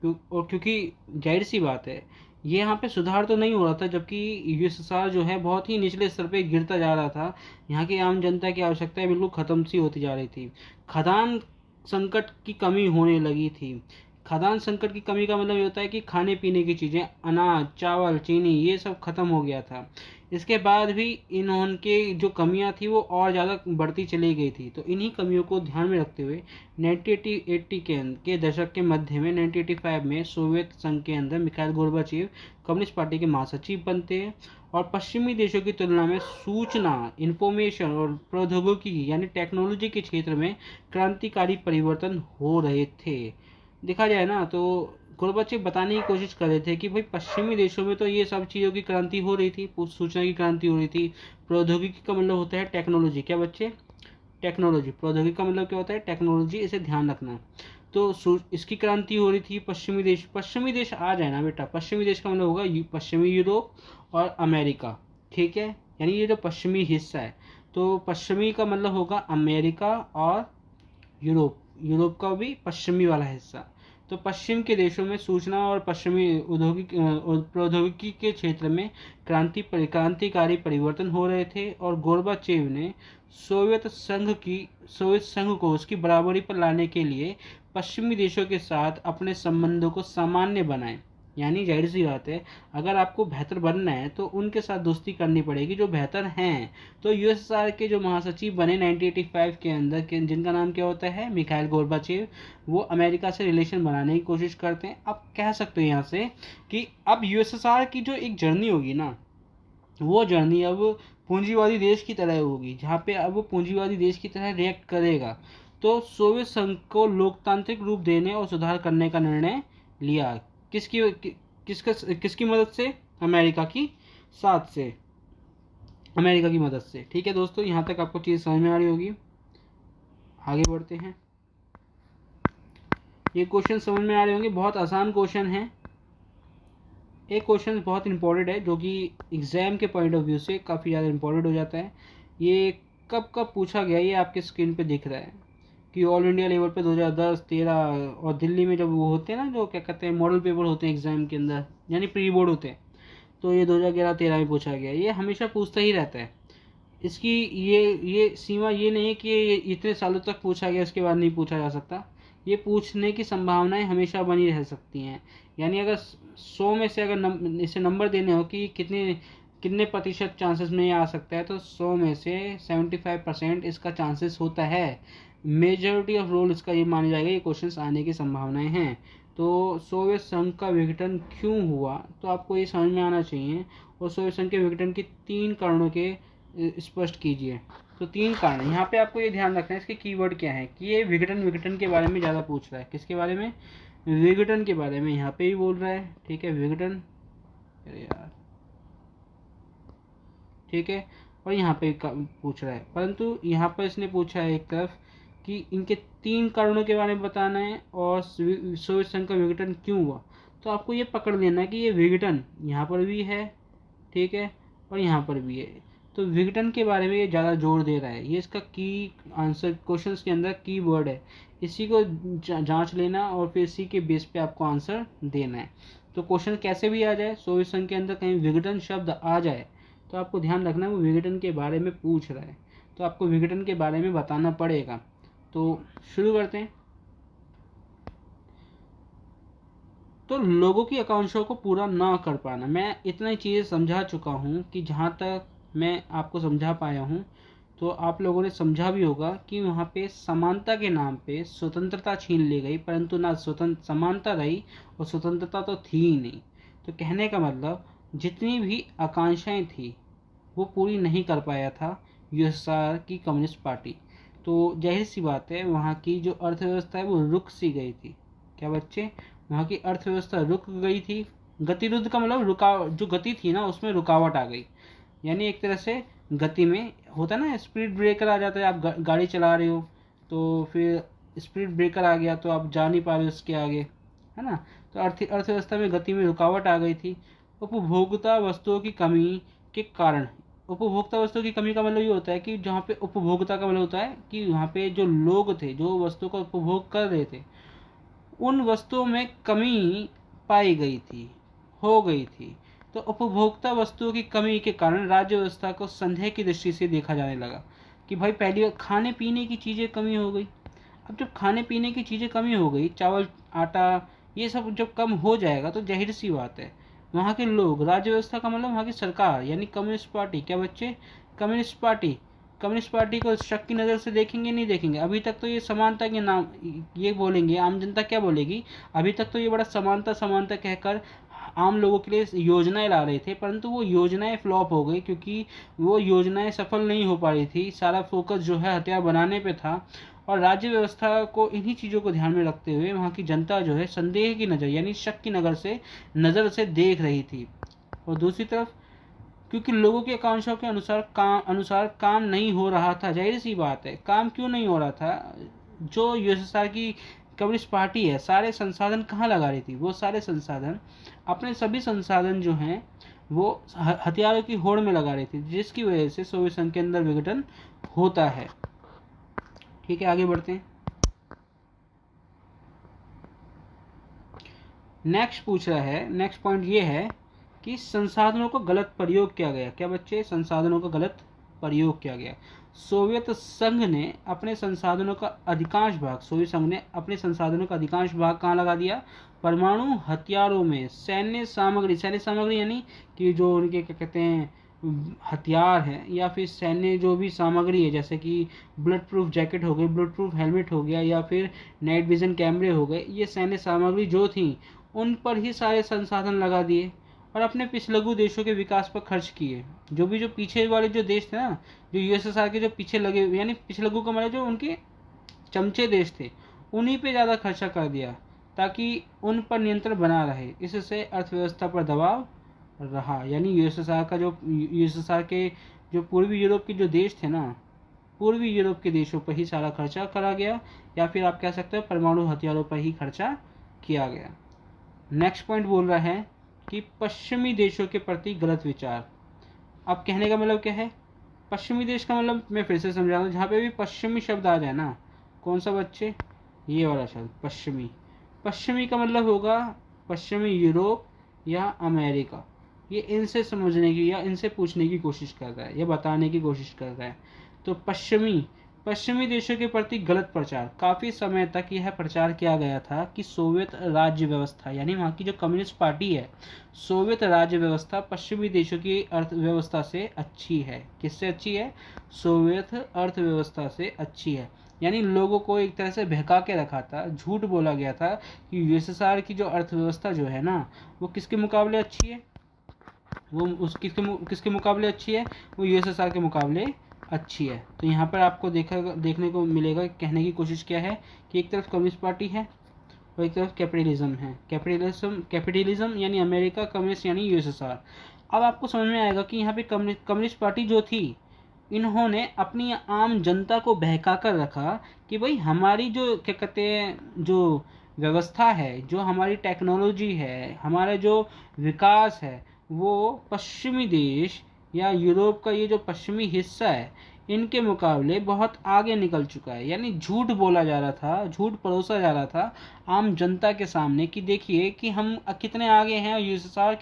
और क्योंकि जाहिर सी बात है ये यहाँ पे सुधार तो नहीं हो रहा था, जबकि यूएसएसआर जो है बहुत ही निचले स्तर पे गिरता जा रहा था। यहाँ की आम जनता की आवश्यकताएं बिल्कुल ख़त्म सी होती जा रही थी। खदान संकट की कमी होने लगी थी। खाद्यान्न संकट की कमी का मतलब ये होता है कि खाने पीने की चीज़ें, अनाज, चावल, चीनी, ये सब खत्म हो गया था। इसके बाद भी इनके जो कमियां थी वो और ज़्यादा बढ़ती चली गई थी। तो इन्हीं कमियों को ध्यान में रखते हुए 1980 के दशक के मध्य में 1985 में सोवियत संघ के अंदर मिखाइल गोर्बाचेव कम्युनिस्ट पार्टी के महासचिव बनते हैं और पश्चिमी देशों की तुलना में सूचना, इंफॉर्मेशन और प्रौद्योगिकी यानी टेक्नोलॉजी के क्षेत्र में क्रांतिकारी परिवर्तन हो रहे थे। देखा जाए ना तो गोर्बाचेव बताने की कोशिश कर रहे थे कि भाई पश्चिमी देशों में तो ये सब चीज़ों की क्रांति हो रही थी, सूचना की क्रांति हो रही थी। प्रौद्योगिकी का मतलब होता है टेक्नोलॉजी। क्या बच्चे? टेक्नोलॉजी। प्रौद्योगिकी का मतलब क्या होता है? टेक्नोलॉजी। इसे ध्यान रखना। तो इसकी क्रांति हो रही थी। पश्चिमी देश आ जाए ना बेटा, पश्चिमी देश का मतलब होगा पश्चिमी यूरोप और अमेरिका, ठीक है, यानी ये जो पश्चिमी हिस्सा है, तो पश्चिमी का मतलब होगा अमेरिका और यूरोप, यूरोप का भी पश्चिमी वाला हिस्सा। तो पश्चिम के देशों में सूचना और पश्चिमी प्रौद्योगिकी के क्षेत्र में क्रांतिकारी परिवर्तन हो रहे थे और गोर्बाचेव ने सोवियत संघ को उसकी बराबरी पर लाने के लिए पश्चिमी देशों के साथ अपने संबंधों को सामान्य बनाए। यानी जाहिर सी बात है अगर आपको बेहतर बनना है तो उनके साथ दोस्ती करनी पड़ेगी जो बेहतर हैं। तो यूएसएसआर के जो महासचिव बने 1985 के अंदर जिनका नाम क्या होता है? मिखाइल गोर्बाचेव, वो अमेरिका से रिलेशन बनाने की कोशिश करते हैं। आप कह सकते हो यहाँ से कि अब यूएसएसआर की जो एक जर्नी होगी ना, वो जर्नी अब पूंजीवादी देश की तरह होगी, जहाँ पे अब वो पूंजीवादी देश की तरह रिएक्ट करेगा। तो सोवियत संघ को लोकतांत्रिक रूप देने और सुधार करने का निर्णय लिया। किसकी मदद से? अमेरिका की मदद से। ठीक है दोस्तों, यहाँ तक आपको चीज़ समझ में आ रही होगी। आगे बढ़ते हैं। ये क्वेश्चन समझ में आ रहे होंगे, बहुत आसान क्वेश्चन है। एक क्वेश्चन बहुत इंपॉर्टेंट है जो कि एग्जाम के पॉइंट ऑफ व्यू से काफ़ी ज़्यादा इंपॉर्टेंट हो जाता है। ये कब पूछा गया, ये आपके स्क्रीन पे दिख रहा है कि ऑल इंडिया लेवल पे 2010, 13 और दिल्ली में जब वो होते हैं ना, जो क्या कहते हैं मॉडल पेपर होते हैं एग्ज़ाम के अंदर, यानी प्री बोर्ड होते हैं, तो ये 2011-13 में पूछा गया। ये हमेशा पूछता ही रहता है। इसकी ये सीमा ये नहीं है कि ये इतने सालों तक पूछा गया इसके बाद नहीं पूछा जा सकता। ये पूछने की संभावनाएं हमेशा बनी रह सकती हैं। यानी अगर 100 में से अगर इसे नंबर देने हो कि कितने कितने प्रतिशत चांसेस में ये आ सकता है, तो 100 में से 75% इसका चांसेस होता है। मेजॉरिटी ऑफ रोल इसका ये माना जाएगा, ये क्वेश्चंस आने की संभावनाएं हैं। तो सोवियत संघ का विघटन क्यों हुआ, तो आपको ये समझ में आना चाहिए। और सोवियत संघ के विघटन के 3 कारणों के स्पष्ट कीजिए। तो 3 कारण यहाँ पे आपको ये ध्यान रखना है, इसके कीवर्ड क्या है कि ये विघटन के बारे में ज़्यादा पूछ रहा है। किसके बारे में? विघटन के बारे में यहाँ पे ही बोल रहा है। ठीक है, विघटन, अरे यार, ठीक है, और यहाँ पे पूछ रहा है, परंतु यहाँ पर इसने पूछा है एक तरफ कि इनके 3 कारणों के बारे में बताना है और सोवियत संघ का विघटन क्यों हुआ। तो आपको ये पकड़ लेना है कि ये विघटन यहाँ पर भी है, ठीक है, और यहाँ पर भी है। तो विघटन के बारे में ये ज़्यादा जोर दे रहा है। ये इसका की आंसर क्वेश्चंस के अंदर की वर्ड है। इसी को जांच लेना और फिर इसी के बेस पे आपको आंसर देना है। तो क्वेश्चन कैसे भी आ जाए, सोवियत संघ के अंदर कहीं विघटन शब्द आ जाए तो आपको ध्यान रखना है वो विघटन के बारे में पूछ रहा है, तो आपको विघटन के बारे में बताना पड़ेगा। तो शुरू करते हैं। तो लोगों की आकांक्षाओं को पूरा ना कर पाना, मैं इतना ही चीज़ें समझा चुका हूँ कि जहाँ तक मैं आपको समझा पाया हूँ, तो आप लोगों ने समझा भी होगा कि वहाँ पे समानता के नाम पे स्वतंत्रता छीन ली गई, परंतु ना समानता रही और स्वतंत्रता तो थी ही नहीं। तो कहने का मतलब जितनी भी आकांक्षाएं थी वो पूरी नहीं कर पाया था यूएसएसआर की कम्युनिस्ट पार्टी। तो जाहिर सी बात है वहाँ की जो अर्थव्यवस्था है वो रुक सी गई थी। क्या बच्चे? वहाँ की अर्थव्यवस्था रुक गई थी। गतिरुद्ध का मतलब जो गति थी ना उसमें रुकावट आ गई। यानी एक तरह से गति में होता है ना, स्पीड ब्रेकर आ जाता है। आप गाड़ी चला रहे हो तो फिर स्पीड ब्रेकर आ गया तो आप जा नहीं पा रहे उसके आगे, है ना। तो अर्थव्यवस्था में गति में रुकावट आ गई थी। उपभोक्ता वस्तुओं की कमी के कारण, उपभोक्ता वस्तुओं की कमी का मतलब ये होता है कि जहाँ पे उपभोक्ता का मतलब होता है कि वहाँ पे जो लोग थे जो वस्तुओं का उपभोग कर रहे थे उन वस्तुओं में कमी पाई गई थी, हो गई थी। तो उपभोक्ता वस्तुओं की कमी के कारण राज्य व्यवस्था को संदेह की दृष्टि से देखा जाने लगा कि भाई पहली खाने पीने की चीज़ें कमी हो गई। अब जब खाने पीने की चीज़ें कमी हो गई, चावल आटा ये सब जब कम हो जाएगा तो जाहिर सी बात है वहाँ के लोग, राज्य व्यवस्था का मतलब वहाँ की सरकार यानी कम्युनिस्ट पार्टी, क्या बच्चे? कम्युनिस्ट पार्टी को शक की नज़र से देखेंगे, नहीं देखेंगे। अभी तक तो ये समानता के नाम ये बोलेंगे, आम जनता क्या बोलेगी, अभी तक तो ये बड़ा समानता समानता कहकर आम लोगों के लिए योजनाएं ला रहे थे, परंतु वो योजनाएं फ्लॉप हो गई क्योंकि वो योजनाएं सफल नहीं हो पा रही थी। सारा फोकस जो है हथियार बनाने पे था और राज्य व्यवस्था को इन्हीं चीज़ों को ध्यान में रखते हुए वहाँ की जनता जो है संदेह की नज़र यानी शक की नज़र से देख रही थी। और दूसरी तरफ क्योंकि लोगों की आकांक्षाओं के अनुसार काम नहीं हो रहा था। जाहिर सी बात है, काम क्यों नहीं हो रहा था? जो यूएसएसआर की कम्युनिस्ट पार्टी है सारे संसाधन कहाँ लगा रही थी? वो सारे संसाधन, अपने सभी संसाधन जो हैं वो हथियारों की होड़ में लगा रही थी, जिसकी वजह से सोवियत संघ के अंदर विघटन होता है। ठीक है, आगे बढ़ते हैं। नेक्स्ट पूछ रहा है, नेक्स्ट पॉइंट ये है कि संसाधनों को गलत प्रयोग किया गया। क्या बच्चे? संसाधनों का गलत प्रयोग किया गया। सोवियत संघ ने अपने संसाधनों का अधिकांश भाग, सोवियत संघ ने अपने संसाधनों का अधिकांश भाग कहाँ लगा दिया? परमाणु हथियारों में। सैन्य सामग्री यानी कि जो उनके क्या कहते हैं हथियार हैं या फिर सैन्य जो भी सामग्री है, जैसे कि बुलेट प्रूफ जैकेट हो गई, बुलेट प्रूफ हेलमेट हो गया या फिर नाइट विजन कैमरे हो गए, ये सैन्य सामग्री जो थी उन पर ही सारे संसाधन लगा दिए और अपने पिछलग्गू देशों के विकास पर खर्च किए। जो पीछे वाले जो देश थे ना, जो यूएसएसआर के जो पीछे लगे, यानी पिछलग्गू का मतलब जो उनके चमचे देश थे, उन्हीं पे ज़्यादा खर्चा कर दिया ताकि उन पर नियंत्रण बना रहे। इससे अर्थव्यवस्था पर दबाव रहा। यानी यूएसएसआर के जो पूर्वी यूरोप के जो देश थे ना, पूर्वी यूरोप के देशों पर ही सारा खर्चा करा गया, या फिर आप कह सकते हो परमाणु हथियारों पर ही खर्चा किया गया। नेक्स्ट पॉइंट बोल रहा है कि पश्चिमी देशों के प्रति गलत विचार। अब कहने का मतलब क्या है? पश्चिमी देश का मतलब मैं फिर से समझा दूं, जहाँ पे भी पश्चिमी शब्द आ जाए ना, कौन सा बच्चे, ये वाला शब्द पश्चिमी। पश्चिमी का मतलब होगा पश्चिमी यूरोप या अमेरिका। ये इनसे समझने की या इनसे पूछने की कोशिश कर रहा है या बताने की कोशिश कर रहा है। तो पश्चिमी देशों के प्रति गलत प्रचार। काफ़ी समय तक यह प्रचार किया गया था कि सोवियत राज्य व्यवस्था यानी वहाँ की जो कम्युनिस्ट पार्टी है, सोवियत राज्य व्यवस्था पश्चिमी देशों की अर्थव्यवस्था से अच्छी है। किससे अच्छी है? सोवियत अर्थव्यवस्था से अच्छी है। यानी लोगों को एक तरह से बहका के रखा था, झूठ बोला गया था कि यूएसएसआर की जो अर्थव्यवस्था जो है ना, वो किसके मुकाबले अच्छी है, वो किसके मुकाबले अच्छी है, वो यूएसएसआर के मुकाबले अच्छी है। तो यहाँ पर आपको देखने को मिलेगा, कहने की कोशिश क्या है कि एक तरफ कम्युनिस्ट पार्टी है और एक तरफ कैपिटलिज्म है। कैपिटलिज्म यानी अमेरिका, कम्युनिस्ट यानी यूएसएसआर। अब आपको समझ में आएगा कि यहाँ पे कम्युनिस्ट पार्टी जो थी, इन्होंने अपनी आम जनता को बहका कर रखा कि भाई हमारी जो क्या कहते हैं जो व्यवस्था है, जो हमारी टेक्नोलॉजी है, हमारा जो विकास है, वो पश्चिमी देश या यूरोप का ये जो पश्चिमी हिस्सा है, इनके मुकाबले बहुत आगे निकल चुका है। यानी झूठ बोला जा रहा था, झूठ परोसा जा रहा था आम जनता के सामने कि देखिए कि हम कितने आगे हैं और यूएसएसआर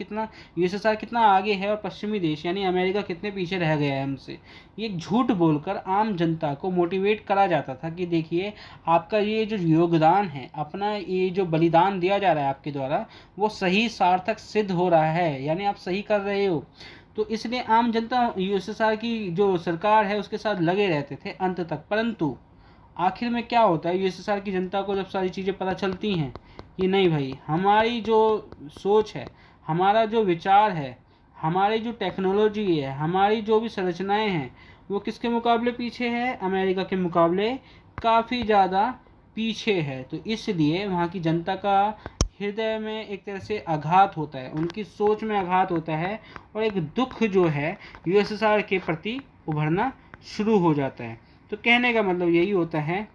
कितना आगे है और पश्चिमी देश यानी अमेरिका कितने पीछे रह गया है हमसे। ये झूठ बोलकर आम जनता को मोटिवेट करा जाता था कि देखिए आपका ये जो योगदान है, अपना ये जो बलिदान दिया जा रहा है आपके द्वारा, वो सही सार्थक सिद्ध हो रहा है, यानी आप सही कर रहे हो। तो इसलिए आम जनता यूएसएसआर की जो सरकार है उसके साथ लगे रहते थे अंत तक। परंतु आखिर में क्या होता है, यूएसएसआर की जनता को जब सारी चीज़ें पता चलती हैं कि नहीं भाई, हमारी जो सोच है, हमारा जो विचार है, हमारी जो टेक्नोलॉजी है, हमारी जो भी संरचनाएं हैं, वो किसके मुकाबले पीछे है, अमेरिका के मुकाबले काफ़ी ज़्यादा पीछे है। तो इसलिए वहाँ की जनता का हृदय में एक तरह से आघात होता है, उनकी सोच में आघात होता है और एक दुख जो है यूएसएसआर के प्रति उभरना शुरू हो जाता है। तो कहने का मतलब यही होता है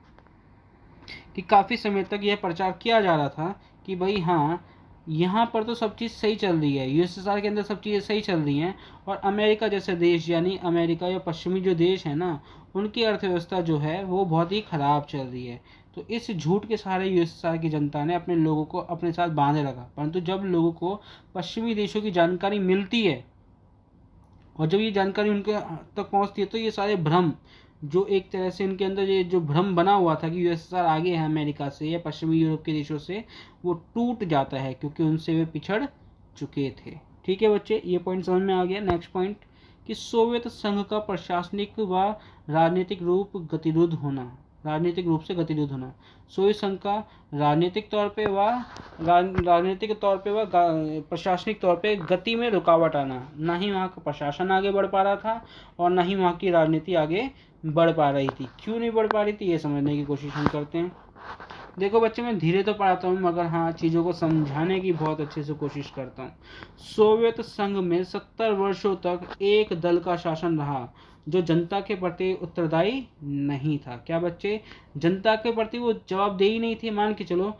कि काफ़ी समय तक यह प्रचार किया जा रहा था कि भाई हाँ, यहाँ पर तो सब चीज़ सही चल रही है, यूएसएसआर के अंदर सब चीज़ें सही चल रही हैं, और अमेरिका जैसे देश यानी अमेरिका या पश्चिमी जो देश है ना, उनकी अर्थव्यवस्था जो है वो बहुत ही ख़राब चल रही है। तो इस झूठ के सहारे यूएसएसआर की जनता ने अपने लोगों को अपने साथ बांधे रखा। परंतु जब लोगों को पश्चिमी देशों की जानकारी मिलती है और जब ये जानकारी उनके तक पहुंचती है, तो ये सारे भ्रम जो एक तरह से इनके अंदर ये जो भ्रम बना हुआ था कि यूएसएसआर आगे है अमेरिका से या पश्चिमी यूरोप के देशों से, वो टूट जाता है क्योंकि उनसे वे पिछड़ चुके थे। ठीक है बच्चे, ये पॉइंट समझ में आ गया। नेक्स्ट पॉइंट कि सोवियत संघ का प्रशासनिक व राजनीतिक रूप से गतिरोध होना। सोवियत संघ का राजनीतिक तौर पे व प्रशासनिक तौर पे गति में रुकावट आना। ना ही वहाँ का प्रशासन आगे बढ़ पा रहा था और ना ही वहाँ की राजनीति आगे बढ़ पा रही थी। क्यों नहीं बढ़ पा रही थी, ये समझने की कोशिश हम करते हैं। देखो बच्चे, मैं धीरे तो पढ़ाता हूँ मगर हाँ, चीज़ों को समझाने की बहुत अच्छे से कोशिश करता हूँ। सोवियत संघ में 70 वर्षों तक एक दल का शासन रहा जो जनता के प्रति उत्तरदायी नहीं था। क्या बच्चे? जनता के प्रति वो जवाबदेही नहीं थी। मान के चलो,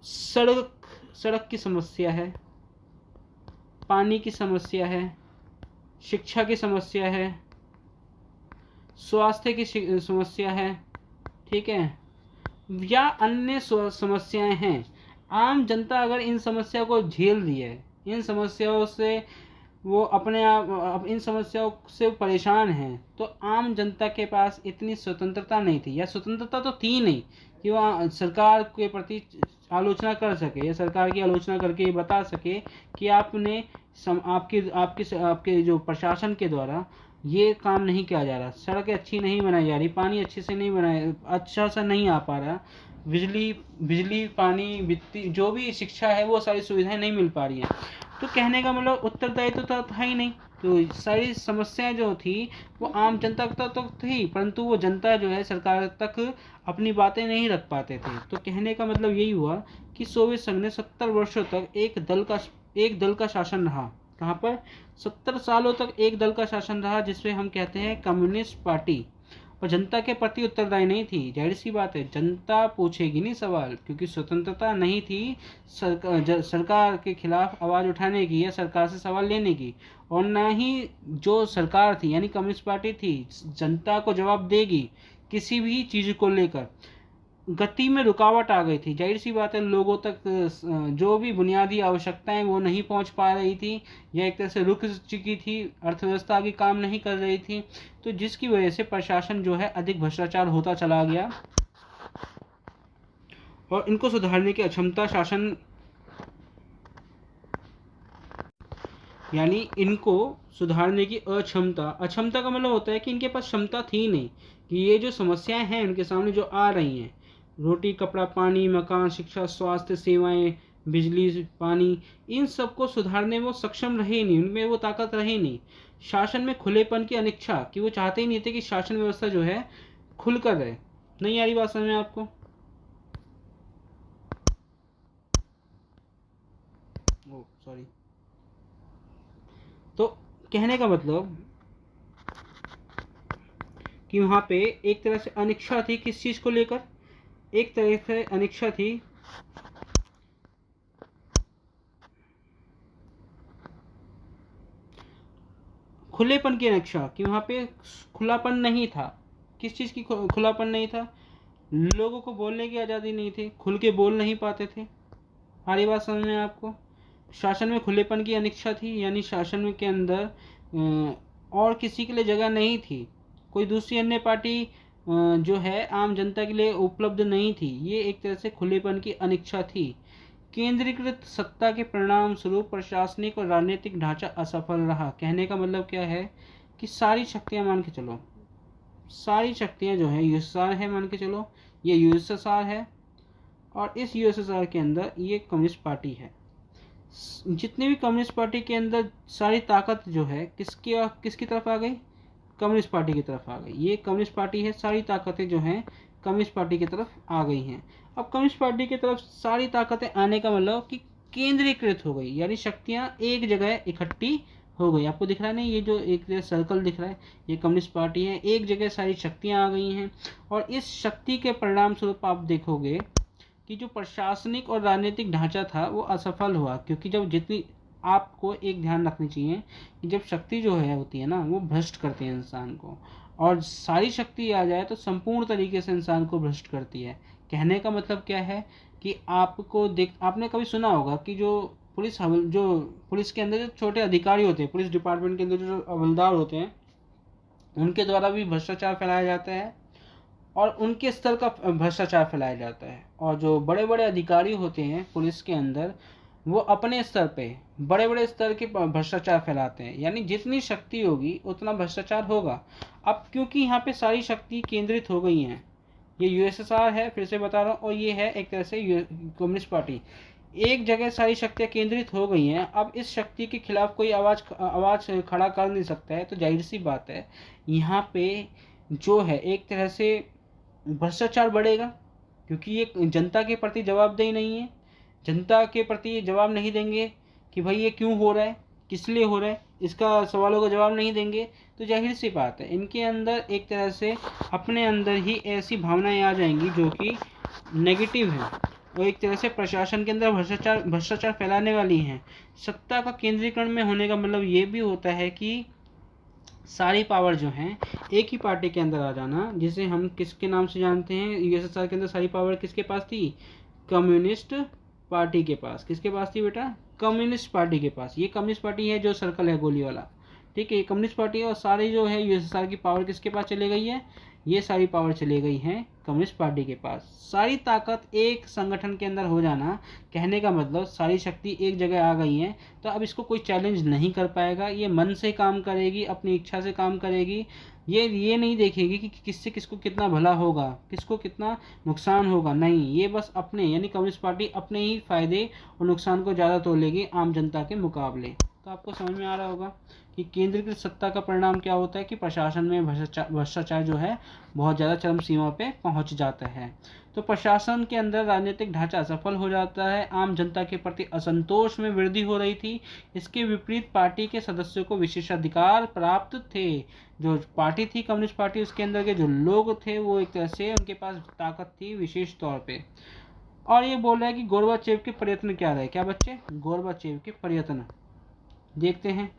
सड़क की समस्या है, पानी की समस्या है, शिक्षा की समस्या है, स्वास्थ्य की समस्या है, ठीक है, या अन्य समस्याएं हैं। आम जनता अगर इन समस्या को झेल रही है, इन समस्याओं से वो अपने आप इन समस्याओं से परेशान हैं, तो आम जनता के पास इतनी स्वतंत्रता नहीं थी, या स्वतंत्रता तो थी नहीं कि वह सरकार के प्रति आलोचना कर सके या सरकार की आलोचना करके ये बता सके कि आपने आपके जो प्रशासन के द्वारा ये काम नहीं किया जा रहा, सड़कें अच्छी नहीं बनाई जा रही, पानी अच्छे से नहीं अच्छा सा नहीं आ पा रहा, बिजली पानी वित्तीय जो भी शिक्षा है वो सारी सुविधाएं नहीं मिल पा रही हैं। तो कहने का मतलब उत्तरदायित्व तो था ही नहीं। तो सारी समस्याएं जो थी वो आम जनता तक तो थी, परंतु वो जनता जो है सरकार तक अपनी बातें नहीं रख पाते थे। तो कहने का मतलब यही हुआ कि सोवियत संघ ने 70 वर्षों तक एक दल का शासन रहा। कहाँ पर? 70 सालों तक एक दल का शासन रहा, जिसमें हम कहते हैं कम्युनिस्ट पार्टी, और जनता के प्रति उत्तरदायी नहीं थी। जाहिर सी बात है, जनता पूछेगी नहीं सवाल, क्योंकि स्वतंत्रता नहीं थी सरकार के खिलाफ आवाज़ उठाने की या सरकार से सवाल लेने की, और ना ही जो सरकार थी यानी कम्युनिस्ट पार्टी थी जनता को जवाब देगी किसी भी चीज़ को लेकर गति में रुकावट आ गई थी। जाहिर सी बात है, लोगों तक जो भी बुनियादी आवश्यकताएं वो नहीं पहुंच पा रही थी, या एक तरह से रुक चुकी थी, अर्थव्यवस्था आगे काम नहीं कर रही थी, तो जिसकी वजह से प्रशासन जो है अधिक भ्रष्टाचार होता चला गया और इनको सुधारने की अक्षमता शासन, यानी इनको सुधारने की अक्षमता का मतलब होता है कि इनके पास क्षमता थी नहीं कि ये जो समस्याएं हैं उनके सामने जो आ रही हैं, रोटी कपड़ा पानी मकान शिक्षा स्वास्थ्य सेवाएं बिजली पानी, इन सबको सुधारने में वो सक्षम रहे नहीं, उनमें वो ताकत रही नहीं। शासन में खुलेपन की अनिच्छा, कि वो चाहते ही नहीं थे कि शासन व्यवस्था जो है खुलकर रहे। नहीं आ रही बात समझ में आपको? ओ सॉरी। तो कहने का मतलब कि वहां पे एक तरह से अनिच्छा थी, किस चीज को लेकर? एक तरह से अनिच्छा थी खुलेपन की अनिच्छा, कि वहां पे खुलापन नहीं था। किस चीज की खुलापन नहीं था? लोगों को बोलने की आज़ादी नहीं थी, खुल के बोल नहीं पाते थे। हमारी बात समझ में आपको? शासन में खुलेपन की अनिच्छा थी, यानी शासन में के अंदर और किसी के लिए जगह नहीं थी, कोई दूसरी अन्य पार्टी जो है आम जनता के लिए उपलब्ध नहीं थी। ये एक तरह से खुलेपन की अनिच्छा थी। केंद्रीकृत सत्ता के परिणाम स्वरूप प्रशासनिक और राजनीतिक ढांचा असफल रहा। कहने का मतलब क्या है कि सारी शक्तियां मान के चलो, सारी शक्तियां जो है यूएसएसआर है, मान के चलो ये यूएसएसआर है, और इस यूएसएसआर के अंदर ये कम्युनिस्ट पार्टी है। जितनी भी कम्युनिस्ट पार्टी के अंदर सारी ताकत जो है किसकी तरफ आ गई? कम्युनिस्ट पार्टी की तरफ आ गई। ये कम्युनिस्ट पार्टी है, सारी ताकतें जो हैं कम्युनिस्ट पार्टी की तरफ आ गई हैं। अब कम्युनिस्ट पार्टी की तरफ सारी ताकतें आने का मतलब कि केंद्रीकृत हो गई, यानी शक्तियां एक जगह इकट्ठी हो गई। आपको दिख रहा है नहीं, ये जो एक सर्कल दिख रहा है ये कम्युनिस्ट पार्टी है, एक जगह सारी शक्तियां आ गई हैं। और इस शक्ति के परिणाम स्वरूप आप देखोगे कि जो प्रशासनिक और राजनीतिक ढांचा था वो असफल हुआ, क्योंकि जब जितनी आपको एक ध्यान रखनी चाहिए कि जब शक्ति जो है होती है ना वो भ्रष्ट करती है इंसान को, और सारी शक्ति आ जाए तो संपूर्ण तरीके से इंसान को भ्रष्ट करती है। कहने का मतलब क्या है कि आपने कभी सुना होगा कि जो पुलिस के अंदर जो छोटे अधिकारी होते हैं, पुलिस डिपार्टमेंट के अंदर जो हवलदार होते हैं, उनके द्वारा भी भ्रष्टाचार फैलाया जाता है और उनके स्तर का भ्रष्टाचार फैलाया जाता है। और जो बड़े बड़े अधिकारी होते हैं पुलिस के अंदर, वो अपने स्तर पे बड़े बड़े स्तर के भ्रष्टाचार फैलाते हैं, यानी जितनी शक्ति होगी उतना भ्रष्टाचार होगा। अब क्योंकि यहाँ पे सारी शक्ति केंद्रित हो गई हैं, ये यूएसएसआर है, फिर से बता रहा हूँ, और ये है एक तरह से कम्युनिस्ट पार्टी, एक जगह सारी शक्तियाँ केंद्रित हो गई हैं। अब इस शक्ति के खिलाफ कोई आवाज़ खड़ा कर नहीं सकता है, तो जाहिर सी बात है यहाँ पे जो है एक तरह से भ्रष्टाचार बढ़ेगा, क्योंकि ये जनता के प्रति जवाबदेही नहीं है। जनता के प्रति जवाब नहीं देंगे कि भाई ये क्यों हो रहा है, किस लिए हो रहा है, इसका सवालों का जवाब नहीं देंगे, तो जाहिर सी बात है इनके अंदर एक तरह से अपने अंदर ही ऐसी भावनाएं आ जाएंगी जो कि नेगेटिव हैं, और एक तरह से प्रशासन के अंदर भ्रष्टाचार फैलाने वाली हैं। सत्ता का केंद्रीकरण में होने का मतलब ये भी होता है कि सारी पावर जो हैं एक ही पार्टी के अंदर आ जाना, जिसे हम किसके नाम से जानते हैं? यूएसएसआर के अंदर सारी पावर किसके पास थी? कम्युनिस्ट पार्टी के पास। किसके पास थी बेटा? कम्युनिस्ट पार्टी के पास। ये कम्युनिस्ट पार्टी है जो सर्कल है गोली वाला, ठीक है, ये कम्युनिस्ट पार्टी है, और सारी जो है यूएसएसआर की पावर किसके पास चली गई है? ये सारी पावर चली गई हैं कम्युनिस्ट पार्टी के पास। सारी ताकत एक संगठन के अंदर हो जाना, कहने का मतलब सारी शक्ति एक जगह आ गई है, तो अब इसको कोई चैलेंज नहीं कर पाएगा। ये मन से काम करेगी, अपनी इच्छा से काम करेगी, ये नहीं देखेगी कि किससे किसको कितना भला होगा, किसको कितना नुकसान होगा, नहीं, ये बस अपने यानी कम्युनिस्ट पार्टी अपने ही फायदे और नुकसान को ज़्यादा तोलेगी आम जनता के मुकाबले। तो आपको समझ में आ रहा होगा कि केंद्रीकृत सत्ता का परिणाम क्या होता है कि प्रशासन में भ्रष्टाचार जो है बहुत ज़्यादा चरम सीमा पे पहुंच जाता है। तो प्रशासन के अंदर राजनीतिक ढांचा असफल हो जाता है, आम जनता के प्रति असंतोष में वृद्धि हो रही थी। इसके विपरीत पार्टी के सदस्यों को विशेषाधिकार प्राप्त थे। जो पार्टी थी कम्युनिस्ट पार्टी, उसके अंदर के जो लोग थे वो एक तरह से उनके पास ताकत थी विशेष तौर पर। और ये बोल रहा है कि गोर्बाचेव के प्रयत्न क्या रहे? क्या बच्चे? गोर्बाचेव के प्रयत्न देखते हैं।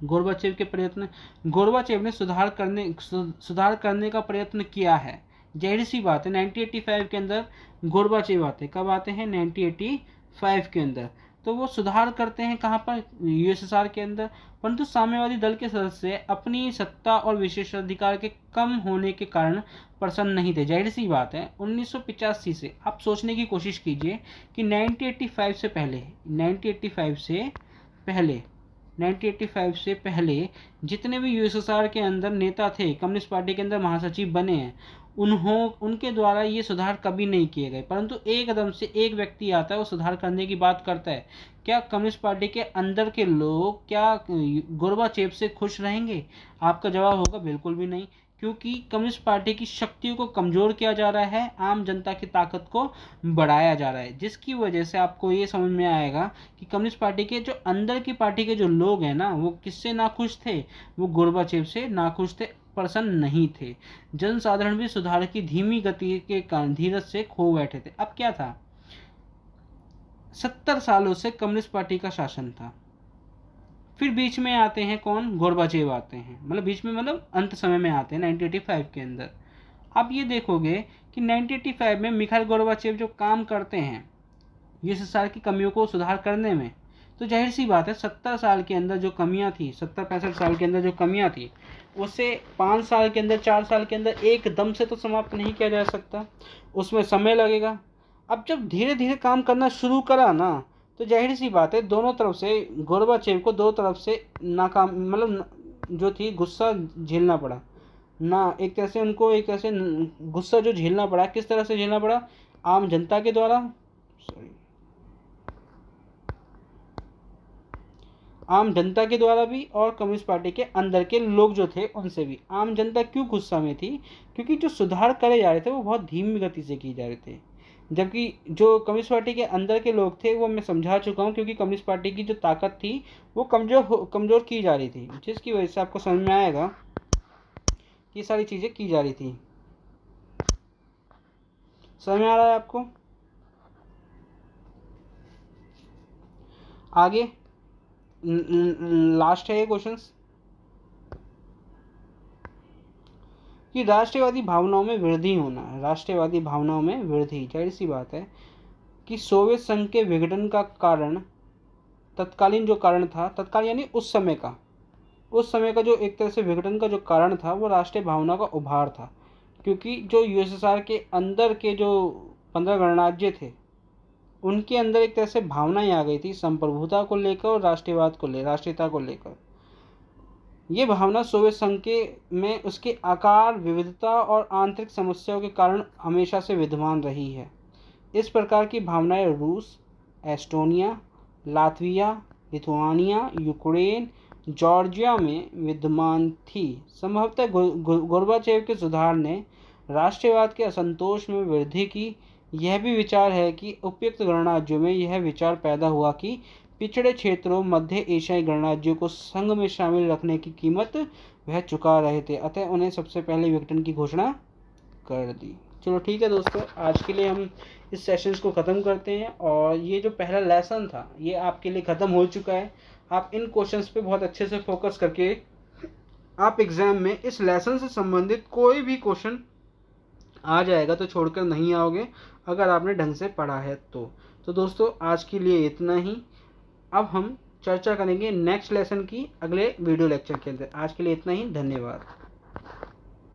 गोर्बाचेव के प्रयत्न, गोर्बाचेव ने सुधार करने का प्रयत्न किया है। जाहिर सी बात है 1985 के अंदर गोर्बाचेव आते, कब आते हैं 1985 के अंदर, तो वो सुधार करते हैं कहाँ पर, यूएसएसआर के अंदर। परंतु साम्यवादी दल के सदस्य अपनी सत्ता और विशेषाधिकार के कम होने के कारण प्रसन्न नहीं थे। जाहिर सी बात है 1985 से आप सोचने की कोशिश कीजिए कि 1985 से पहले 1985 से पहले जितने भी यूएसएसआर के अंदर नेता थे, कम्युनिस्ट पार्टी के अंदर महासचिव बने हैं, उनके द्वारा ये सुधार कभी नहीं किए गए। परंतु एकदम से एक व्यक्ति आता है, वो सुधार करने की बात करता है। क्या कम्युनिस्ट पार्टी के अंदर के लोग क्या गोर्बाचेव से खुश रहेंगे? आपका जवाब होगा बिल्कुल भी नहीं, क्योंकि कम्युनिस्ट पार्टी की शक्तियों को कमज़ोर किया जा रहा है, आम जनता की ताकत को बढ़ाया जा रहा है, जिसकी वजह से आपको ये समझ में आएगा कि कम्युनिस्ट पार्टी के जो अंदर की पार्टी के जो लोग हैं ना, वो किससे नाखुश थे? वो गोर्बाचेव से नाखुश थे, प्रसन्न नहीं थे। जनसाधारण भी सुधार की धीमी गति के कारण धीरज से खो बैठे थे। अब क्या था, 70 सालों से कम्युनिस्ट पार्टी का शासन था, फिर बीच में आते हैं कौन, गोर्बाचेव आते हैं, मतलब बीच में मतलब अंत समय में आते हैं 1985 के अंदर। आप ये देखोगे कि 1985 में मिखाइल गोर्बाचेव जो काम करते हैं यूएसएसआर की कमियों को सुधार करने में, तो जाहिर सी बात है 70 साल के अंदर जो कमियां थी, 70-65 साल के अंदर जो कमियां थी, उसे 5 साल के अंदर, 4 साल के अंदर एकदम से तो समाप्त नहीं किया जा सकता, उसमें समय लगेगा। अब जब धीरे धीरे काम करना शुरू करा ना, तो जाहिर सी बात है दोनों तरफ से गोर्बाचेव को दो तरफ से नाकाम मतलब जो थी गुस्सा झेलना पड़ा ना, एक तरह से उनको एक तरह से गुस्सा जो झेलना पड़ा, किस तरह से झेलना पड़ा, आम जनता के द्वारा, आम जनता के द्वारा भी और कम्युनिस्ट पार्टी के अंदर के लोग जो थे उनसे भी। आम जनता क्यों गुस्सा में थी? क्योंकि जो सुधार करे जा रहे थे वो बहुत धीमी गति से किए जा रहे थे, जबकि जो कम्युनिस्ट पार्टी के अंदर के लोग थे वो मैं समझा चुका हूँ, क्योंकि कम्युनिस्ट पार्टी की जो ताकत थी वो कमज़ोर की जा रही थी, जिसकी वजह से आपको समझ में आएगा कि सारी चीज़ें की जा रही थी। समझ में आ रहा है आपको? आगे लास्ट है ये क्वेश्चंस कि राष्ट्रवादी भावनाओं में वृद्धि होना, राष्ट्रवादी भावनाओं में वृद्धि, जाहिर सी बात है कि सोवियत संघ के विघटन का कारण, तत्कालीन जो कारण था, तत्कालीन यानी उस समय का जो एक तरह से विघटन का जो कारण था वो राष्ट्रीय भावना का उभार था, क्योंकि जो यूएसएसआर के अंदर के जो 15 गणराज्य थे उनके अंदर एक तरह से भावनाएं आ गई थी संप्रभुता को लेकर और राष्ट्रीयता को लेकर। ये भावना सोवियत संघ के में उसके आकार, विविधता और आंतरिक समस्याओं के कारण हमेशा से विद्यमान रही है। इस प्रकार की भावनाएं रूस, Estonia, Latvia, Lithuania, Ukraine, Georgia में विद्यमान थी। संभवतः गोर्बाचेव के सुधार ने राष्ट्रवाद के असंतोष में वृद्धि की। यह भी विचार है कि उपयुक्त गणराज्यों में यह विचार पैदा हुआ कि पिछड़े क्षेत्रों, मध्य एशियाई गणराज्यों को संघ में शामिल रखने की कीमत वह चुका रहे थे, अतः उन्हें सबसे पहले विघटन की घोषणा कर दी। चलो ठीक है दोस्तों, आज के लिए हम इस सेशंस को ख़त्म करते हैं, और ये जो पहला लेसन था ये आपके लिए ख़त्म हो चुका है। आप इन क्वेश्चंस पे बहुत अच्छे से फोकस करके आप एग्ज़ाम में इस लेसन से संबंधित कोई भी क्वेश्चन आ जाएगा तो छोड़कर नहीं आओगे, अगर आपने ढंग से पढ़ा है तो दोस्तों आज के लिए इतना ही। अब हम चर्चा करेंगे नेक्स्ट लेसन की अगले वीडियो लेक्चर के अंदर। आज के लिए इतना ही, धन्यवाद।